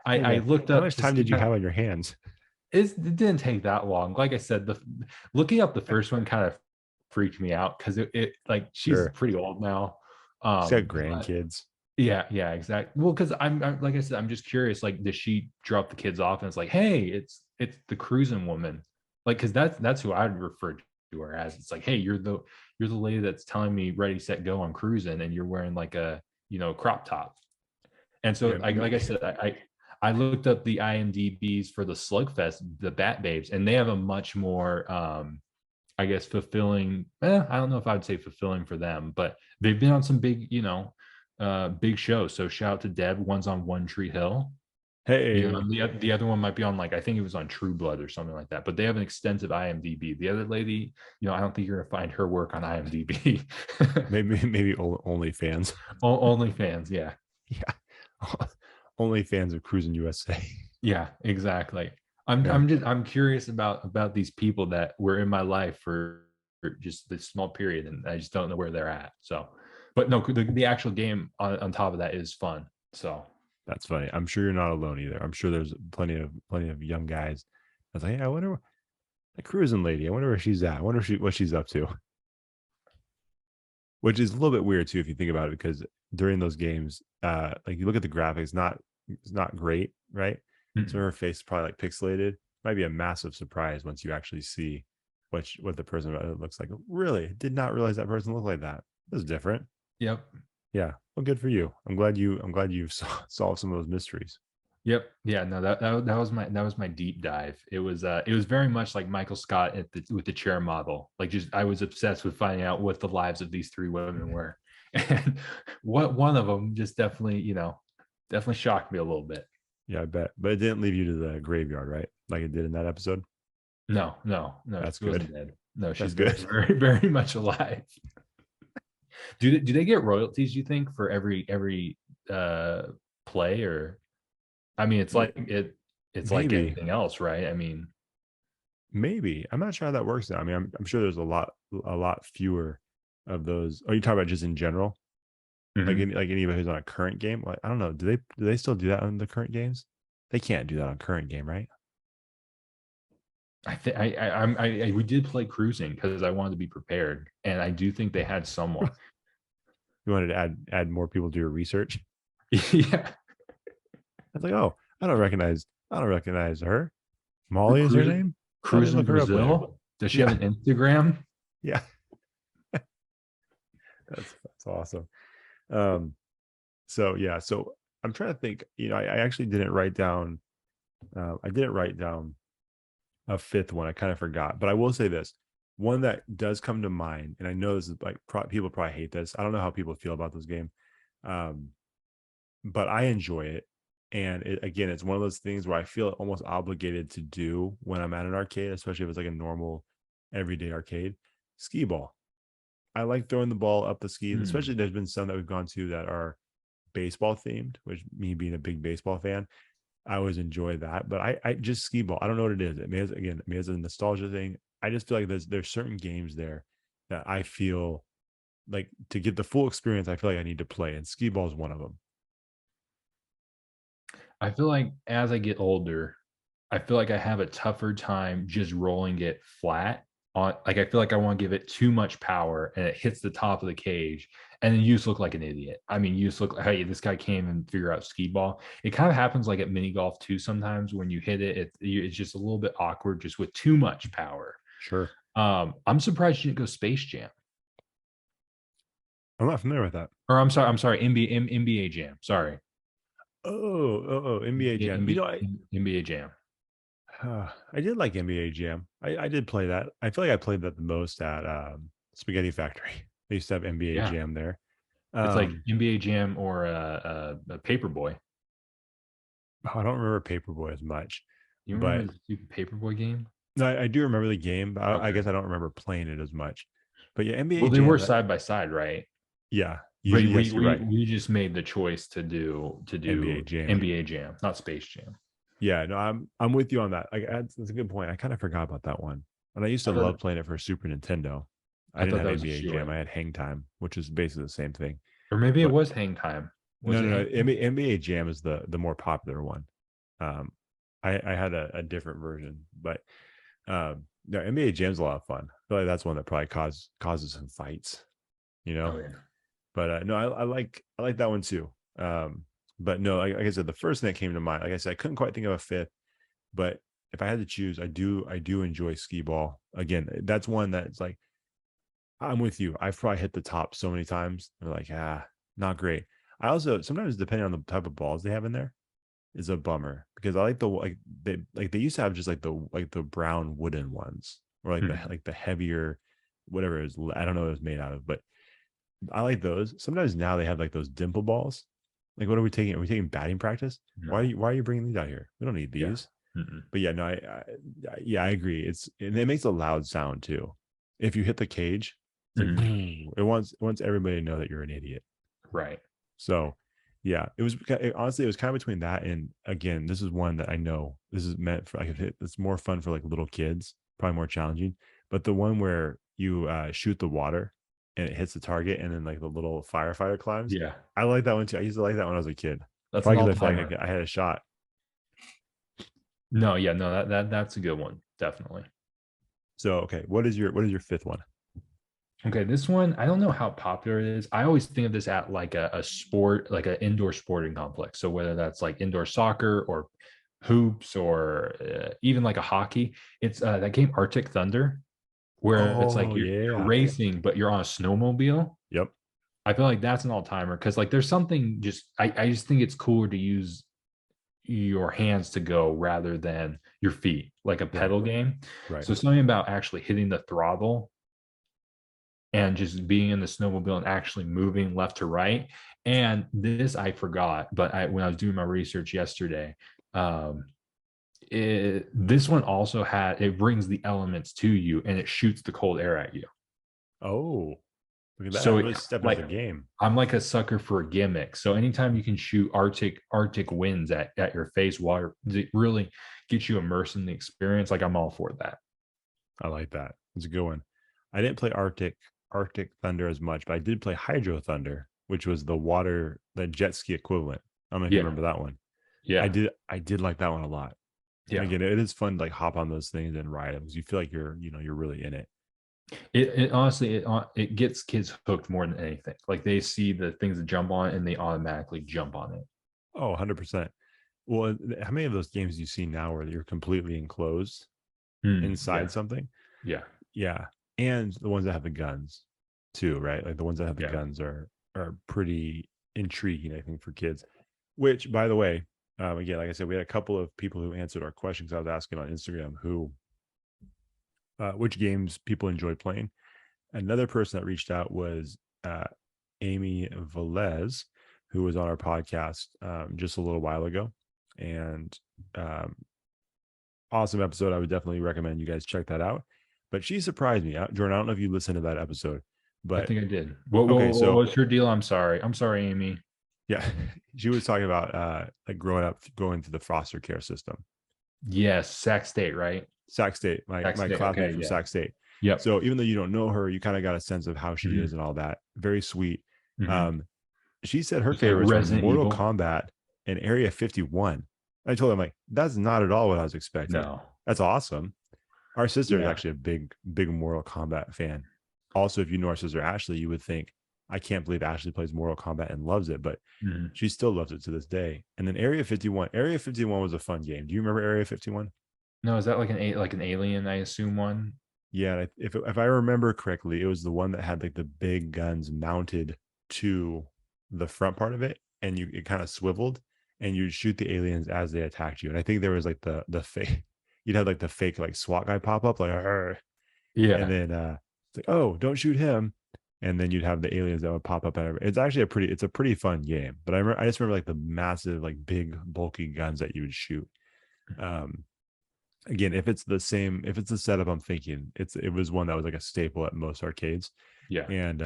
Hey I man, looked how up much to time see did you kind have of on your hands? it didn't take that long. Like I said, the looking up the first one kind of freaked me out because it like she's Sure. pretty old now. She's got But grandkids. yeah, exactly. Well, because I'm like I said, I'm just curious. Like, does she drop the kids off and it's like, hey, it's the cruising woman, like because that's who I'd refer to her as. It's like, hey, you're the lady that's telling me ready, set, go, I'm cruising, and you're wearing like a crop top. And so, Yeah. like I said, I looked up the IMDb's for the Slugfest, the Bat Babes, and they have a much more I guess fulfilling. I don't know if I would say fulfilling for them, but they've been on some big, big shows. So shout out to Deb. One's on One Tree Hill. Hey, The other one might be on, like, I think it was on True Blood or something like that. But they have an extensive IMDb. The other lady, I don't think you're gonna find her work on IMDb. maybe OnlyFans. OnlyFans, yeah. Yeah. OnlyFans of Cruising USA. Yeah, exactly. Yeah. I'm curious about these people that were in my life for just this small period, and I just don't know where they're at. So, but no, the actual game on top of that is fun. So That's funny. I'm sure you're not alone either. I'm sure there's plenty of young guys. I was like, hey, I wonder the cruising lady. I wonder where she's at. I wonder what she's up to. Which is a little bit weird too if you think about it, because during those games, like you look at the graphics, it's not great, right? So mm, her face is probably like pixelated. Might be a massive surprise once you actually see what the person looks like. Really, did not realize that person looked like that. This is different. yep. Yeah. Well, good for you. I'm glad you solved some of those mysteries. Yep. Yeah. No, that was my deep dive. It was very much like Michael Scott with the chair model. Like, just I was obsessed with finding out what the lives of these three women were, and what one of them just definitely definitely shocked me a little bit. Yeah, I bet. But it didn't leave you to the graveyard, right? Like it did in that episode. No, no, no, That's she good. wasn't dead. No, That's she's very, good. very, very much alive. Do they get royalties, you think, for every uh play? Or I mean, it's like Maybe. anything else, right? I mean, Maybe. I'm not sure how that works now. I mean, I'm sure there's a lot fewer of those. Are you talking about just in general? mhm. Like anybody who's on a current game? Like, I don't know. Do they still do that on the current games? They can't do that on current game, right? I think we did play cruising because I wanted to be prepared, and I do think they had somewhat. You wanted to add more people to your research. Yeah, It's like, oh, I don't recognize her. Molly is her cruising name? Let me cruising look her up later. Brazil. Does she have Yeah. an Instagram? Yeah. That's awesome. Um, so yeah, so I'm trying to think, I actually didn't write down I didn't write down a fifth one. I kind of forgot, but I will say this. One that does come to mind, and I know this is like people probably hate this. I don't know how people feel about this game. Um, but I enjoy it. And again, it's one of those things where I feel almost obligated to do when I'm at an arcade, especially if it's like a normal everyday arcade. Skee ball. I like throwing the ball up the skis, Hmm. especially there's been some that we've gone to that are baseball themed, which me being a big baseball fan, I always enjoy that. But I just skee ball. I don't know what it is. It may has a nostalgia thing. I just feel like there's certain games there that I feel like to get the full experience, I feel like I need to play, and skee ball is one of them. I feel like as I get older, I feel like I have a tougher time just rolling it flat on. Like, I feel like I want to give it too much power and it hits the top of the cage, and then you just look like an idiot. I mean, you just look like, hey, this guy can't even figure out skee ball. It kind of happens like at mini golf too. Sometimes when you hit it, it's just a little bit awkward, just with too much power. Sure. I'm surprised you didn't go Space Jam. I'm not familiar with that. Or I'm sorry, NBA Jam. Sorry, NBA Jam. NBA Jam. I did like NBA Jam. I did play that. I feel like I played that the most at Spaghetti Factory. They used to have NBA Yeah, Jam there. it's like Um, NBA Jam or a Paperboy. I don't remember Paperboy as much, You remember but the stupid Paperboy game? no, I do remember the game. But I Okay. guess I don't remember playing it as much. But yeah, NBA Well, they were Jam. side by side, right? Yeah, But yes, you're right. we just made the choice to NBA do Jam. NBA Jam, not Space Jam. Yeah, no, I'm with you on that. Like, that's a good point. I kind of forgot about that one. And I used to I love thought playing it for Super Nintendo. I I didn't thought have that was a NBA shoe Jam. in, I had Hang Time, which is basically the same thing. or maybe it But was Hang Time. Was no, it no, no. Hang Time? NBA Jam is the more popular one. Um, I had a different version, but no, NBA Jam's a lot of fun. I feel like that's one that probably causes some fights, you know. Oh yeah. But no, I like that one too. But no, like I said, the first thing that came to mind, like I said, I couldn't quite think of a fifth. But if I had to choose, I do enjoy skee ball. Again, that's one that's like I'm with you. I've probably hit the top so many times. They're like, not great. I also sometimes depending on the type of balls they have in there is a bummer because I like the like they used to have just like the brown wooden ones. or like the heavier, whatever it is. I don't know what it was made out of, but I like those. Sometimes now they have like those dimple balls. Like, what are we taking? Are we taking batting practice? No. Why are you bringing these out here? We don't need Yeah. these. But yeah, no, yeah, I agree. And it makes a loud sound too. If you hit the cage, it's like it wants everybody to know that you're an idiot. Right. So yeah, honestly, it was kind of between that and, again, this is one that I know this is meant for, like, it's more fun for like little kids, probably more challenging. But the one where you shoot the water and it hits the target and then like the little firefighter climbs. Yeah. I like that one too. I used to like that when I was a kid. That's an Probably because I felt all-timer. like I had a shot. No, yeah, no, that's a good one, definitely. So okay, what is your fifth one? Okay, this one, I don't know how popular it is. I always think of this at like a sport, like an indoor sporting complex. So whether that's like indoor soccer or hoops or even like a hockey, it's that game Arctic Thunder, where it's like Oh you're yeah. racing, but you're on a snowmobile. Yep. I feel like that's an all timer because like there's something just I just think it's cooler to use your hands to go rather than your feet, like a Right. pedal game. Right. So something about actually hitting the throttle and just being in the snowmobile and actually moving left to right. And this I forgot, but when I was doing my research yesterday, um, this one also it brings the elements to you and it shoots the cold air at you. Oh, look at that. So Really stepping up the game. I'm like a sucker for a gimmick. So anytime you can shoot Arctic winds at your face while it really gets you immersed in the experience, like I'm all for that. I like that. It's a good one. I didn't play Arctic Thunder as much, but I did play Hydro Thunder, which was the jet ski equivalent. I don't know if you Yeah. remember that one. Yeah. I did like that one a lot. And Yeah. again, it is fun to like hop on those things and ride them because you feel like you're really in it. It honestly it gets kids hooked more than anything. Like they see the things that jump on and they automatically jump on it. Oh, 100%. Well, how many of those games do you see now where you're completely enclosed Yeah. inside something? Yeah. Yeah. And the ones that have the guns too, right? Like the ones that have the Yeah. guns are pretty intriguing, I think, for kids. Which, by the way, again, like I said, we had a couple of people who answered our questions I was asking on Instagram which games people enjoy playing. Another person that reached out was Amy Velez, who was on our podcast just a little while ago. And awesome episode. I would definitely recommend you guys check that out. But she surprised me. Jordan, I don't know if you listened to that episode, I but think I did. okay. So What's your deal? I'm sorry. I'm sorry, Amy. yeah, she was talking about like growing up, going through the foster care system. Yes, Sac State, right? Sac State, my Sac State. classmate Okay, from yeah. Sac State. Yep. So even though you don't know her, you kind of got a sense of how she Mhm. is and all that. Very sweet. Mhm. Um, she said her It's like favorites were Resident Mortal Evil. Kombat and Area 51. I told him, like, that's not at all what I was expecting. No. That's awesome. Our sister is Yeah. actually a big Mortal Kombat fan. Also, if you know our sister Ashley, you would think, I can't believe Ashley plays Mortal Kombat and loves it, but Mhm. she still loves it to this day. And then Area 51. Area 51 was a fun game. Do you remember Area 51? No, is that like an alien? I assume one. Yeah, if I remember correctly, it was the one that had like the big guns mounted to the front part of it, and it kind of swiveled, and you'd shoot the aliens as they attacked you. And I think there was like the fake, you'd have like the fake like SWAT guy pop up like, "Arr," and Yeah. then it's like, oh, don't shoot him, and then you'd have the aliens that would pop up. It's actually it's a pretty fun game. But I just remember like the massive like big bulky guns that you would shoot. Um, Again, if it's the setup I'm thinking, it was one that was like a staple at most arcades. Yeah. And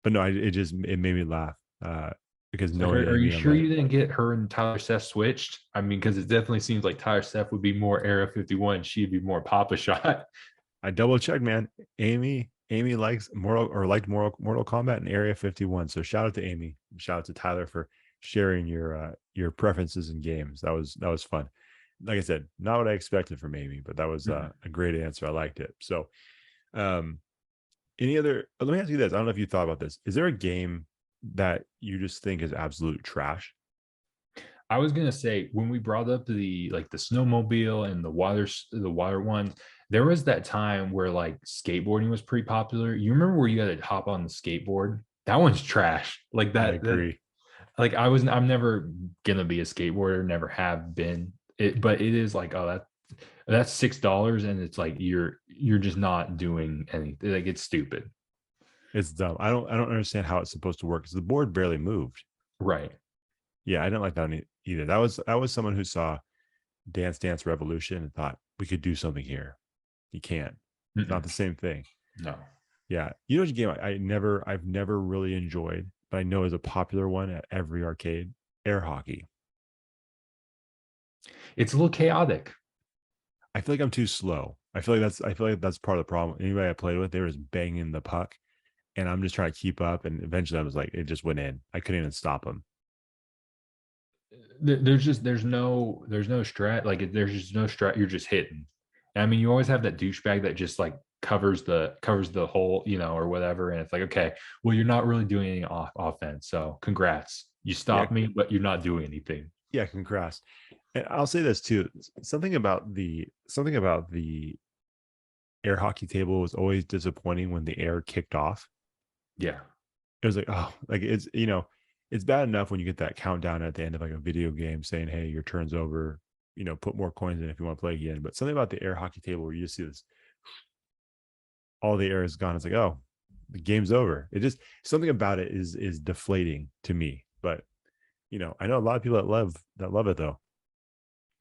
but no, it made me laugh because It's like, knowing are you Amy, I'm sure like, you didn't get her and Tyler Seth switched? I mean, because it definitely seems like Tyler Seth would be more Area 51. She'd be more Papa Shot. I double checked, man. Amy likes Mortal Kombat and Area 51. So shout out to Amy. Shout out to Tyler for sharing your preferences in games. That was fun. Like I said, not what I expected from Amy, but that was a great answer. I liked it. So um let me ask you this. I don't know if you thought about this. Is there a game that you just think is absolute trash? I was gonna say when we brought up the snowmobile and the water ones, there was that time where like skateboarding was pretty popular. You remember where you had to hop on the skateboard? That one's trash. Like I that agree. like I'm never gonna be a skateboarder, never have been. But it is like, oh, that That's $6, and it's like you're just not doing anything. Like, it's stupid. It's dumb. I don't understand how it's supposed to work because the board barely moved. Right. Yeah, I didn't like that either. That was someone who saw Dance Dance Revolution and thought we could do something here. You can't. It's not Mm-mm. the same thing. No. Yeah, you know what game I've never really enjoyed, but I know is a popular one at every arcade. Air hockey. It's a little chaotic. I feel like I'm too slow. I feel like that's part of the problem. Anybody I played with, they were just banging the puck, and I'm just trying to keep up. And eventually, I was like, it just went in. I couldn't even stop them. There's no strat. Like, there's just no strat. You're just hitting. And I mean, you always have that douchebag that just like covers the hole, or whatever. And it's like, okay, well, you're not really doing any offense. So congrats. You Yeah, stopped me, but you're not doing anything. yeah, congrats. And I'll say this too. Something about the air hockey table was always disappointing when the air kicked off. Yeah. It was like, oh, like it's bad enough when you get that countdown at the end of like a video game saying, hey, your turn's over, put more coins in if you want to play again. But something about the air hockey table where you just see this, all the air is gone. It's like, oh, the game's over. It just, something about it is deflating to me. But I know a lot of people that love it though.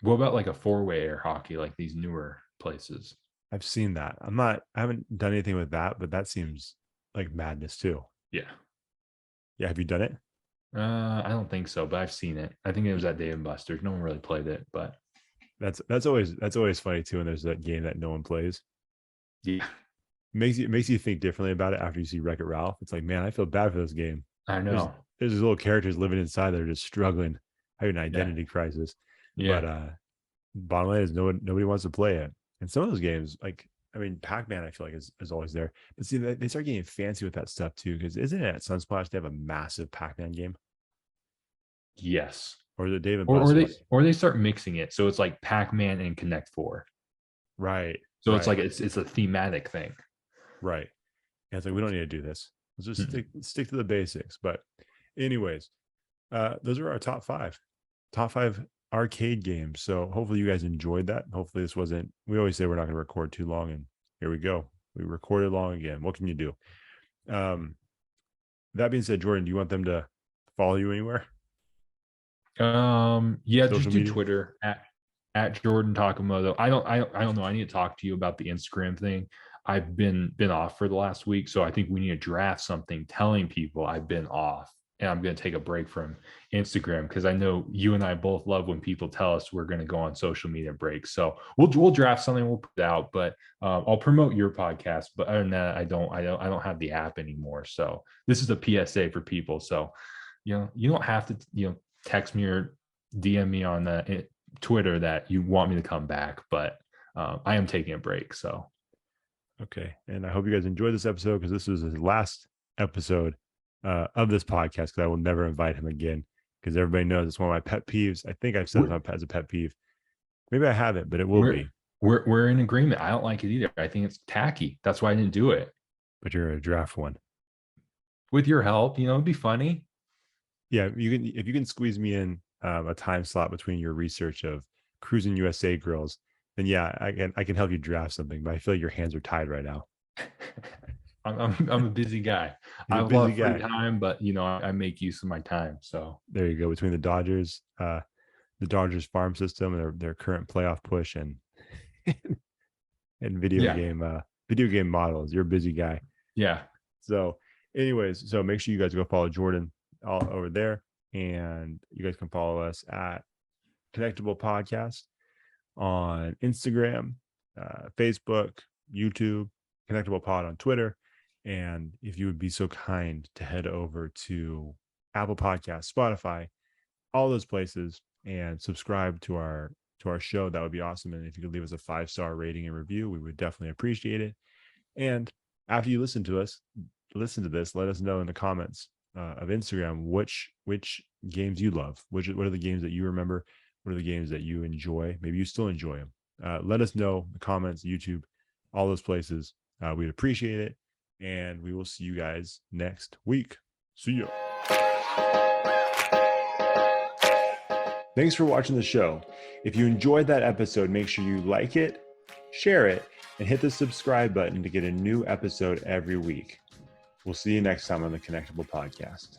What about like a four-way air hockey, like these newer places? I've seen that. I haven't done anything with that, but that seems like madness too. Yeah. Yeah. Have you done it? I don't think so, but I've seen it. I think it was at Dave and Buster's. No one really played it, but That's always funny too. When there's that game that no one plays, yeah, makes you think differently about it after you see Wreck It Ralph. It's like, man, I feel bad for this game. I There's know. there's these little characters living inside that are just struggling, having an Yeah. identity crisis. But Yeah. bottom line is nobody wants to play it. And some of those games, like I mean, Pac-Man, I feel like is always there. But see, they start getting fancy with that stuff too. Because isn't it at Sunsplash they have a massive Pac-Man game, Yes. or the Dave and Or they Buster's? or they start mixing it. So it's like Pac-Man and Connect Four. Right, So it's right, like it's a thematic thing. right. And it's like we don't need to do this. Let's just Mm-mm. stick to the basics. But anyways, those are our top five arcade games. So hopefully you guys enjoyed that. Hopefully this wasn't. We always say we're not going to record too long, and here we go. We recorded long again. What can you do? Um, that being said, Jordan, do you want them to follow you anywhere? Yeah, just Social do media? Twitter at Jordan Takimoto. I don't know. I need to talk to you about the Instagram thing. I've been off for the last week, so I think we need to draft something telling people I've been off and I'm going to take a break from Instagram, because I know you and I both love when people tell us we're going to go on social media breaks. So we'll draft something, we'll put it out, but I'll promote your podcast. But other than that, I don't have the app anymore. So this is a PSA for people. So you don't have to text me or DM me on Twitter that you want me to come back, but I am taking a break. So Okay. And I hope you guys enjoyed this episode because this was his last episode of this podcast because I will never invite him again because everybody knows it's one of my pet peeves. I think I've said we're it as a pet peeve. Maybe I haven't, but it will we're be. we're in agreement. I don't like it either. I think it's tacky. That's why I didn't do it. But you're a draft one. With your help, it'd be funny. Yeah, you can if you can squeeze me in a time slot between your research of cruising USA girls, then yeah, I can help you draft something. But I feel like your hands are tied right now. I'm a busy guy. I You're a have a lot busy of free guy. time, but I make use of my time. So There you go. Between the Dodgers farm system and their current playoff push and and yeah, video game models. You're a busy guy. yeah. So, anyways, so make sure you guys go follow Jordan all over there, and you guys can follow us at Connectable Podcast on Instagram, Facebook, YouTube, Connectable Pod on Twitter, and if you would be so kind to head over to Apple Podcasts, Spotify, all those places, and subscribe to our show, that would be awesome. And if you could leave us a 5-star rating and review, we would definitely appreciate it. And after you listen to this, let us know in the comments of Instagram which games you love. What are the games that you remember? What are the games that you enjoy? Maybe you still enjoy them. Let us know in the comments, YouTube, all those places. We'd appreciate it. And we will see you guys next week. See ya. Thanks for watching the show. If you enjoyed that episode, make sure you like it, share it, and hit the subscribe button to get a new episode every week. We'll see you next time on the Connectable podcast.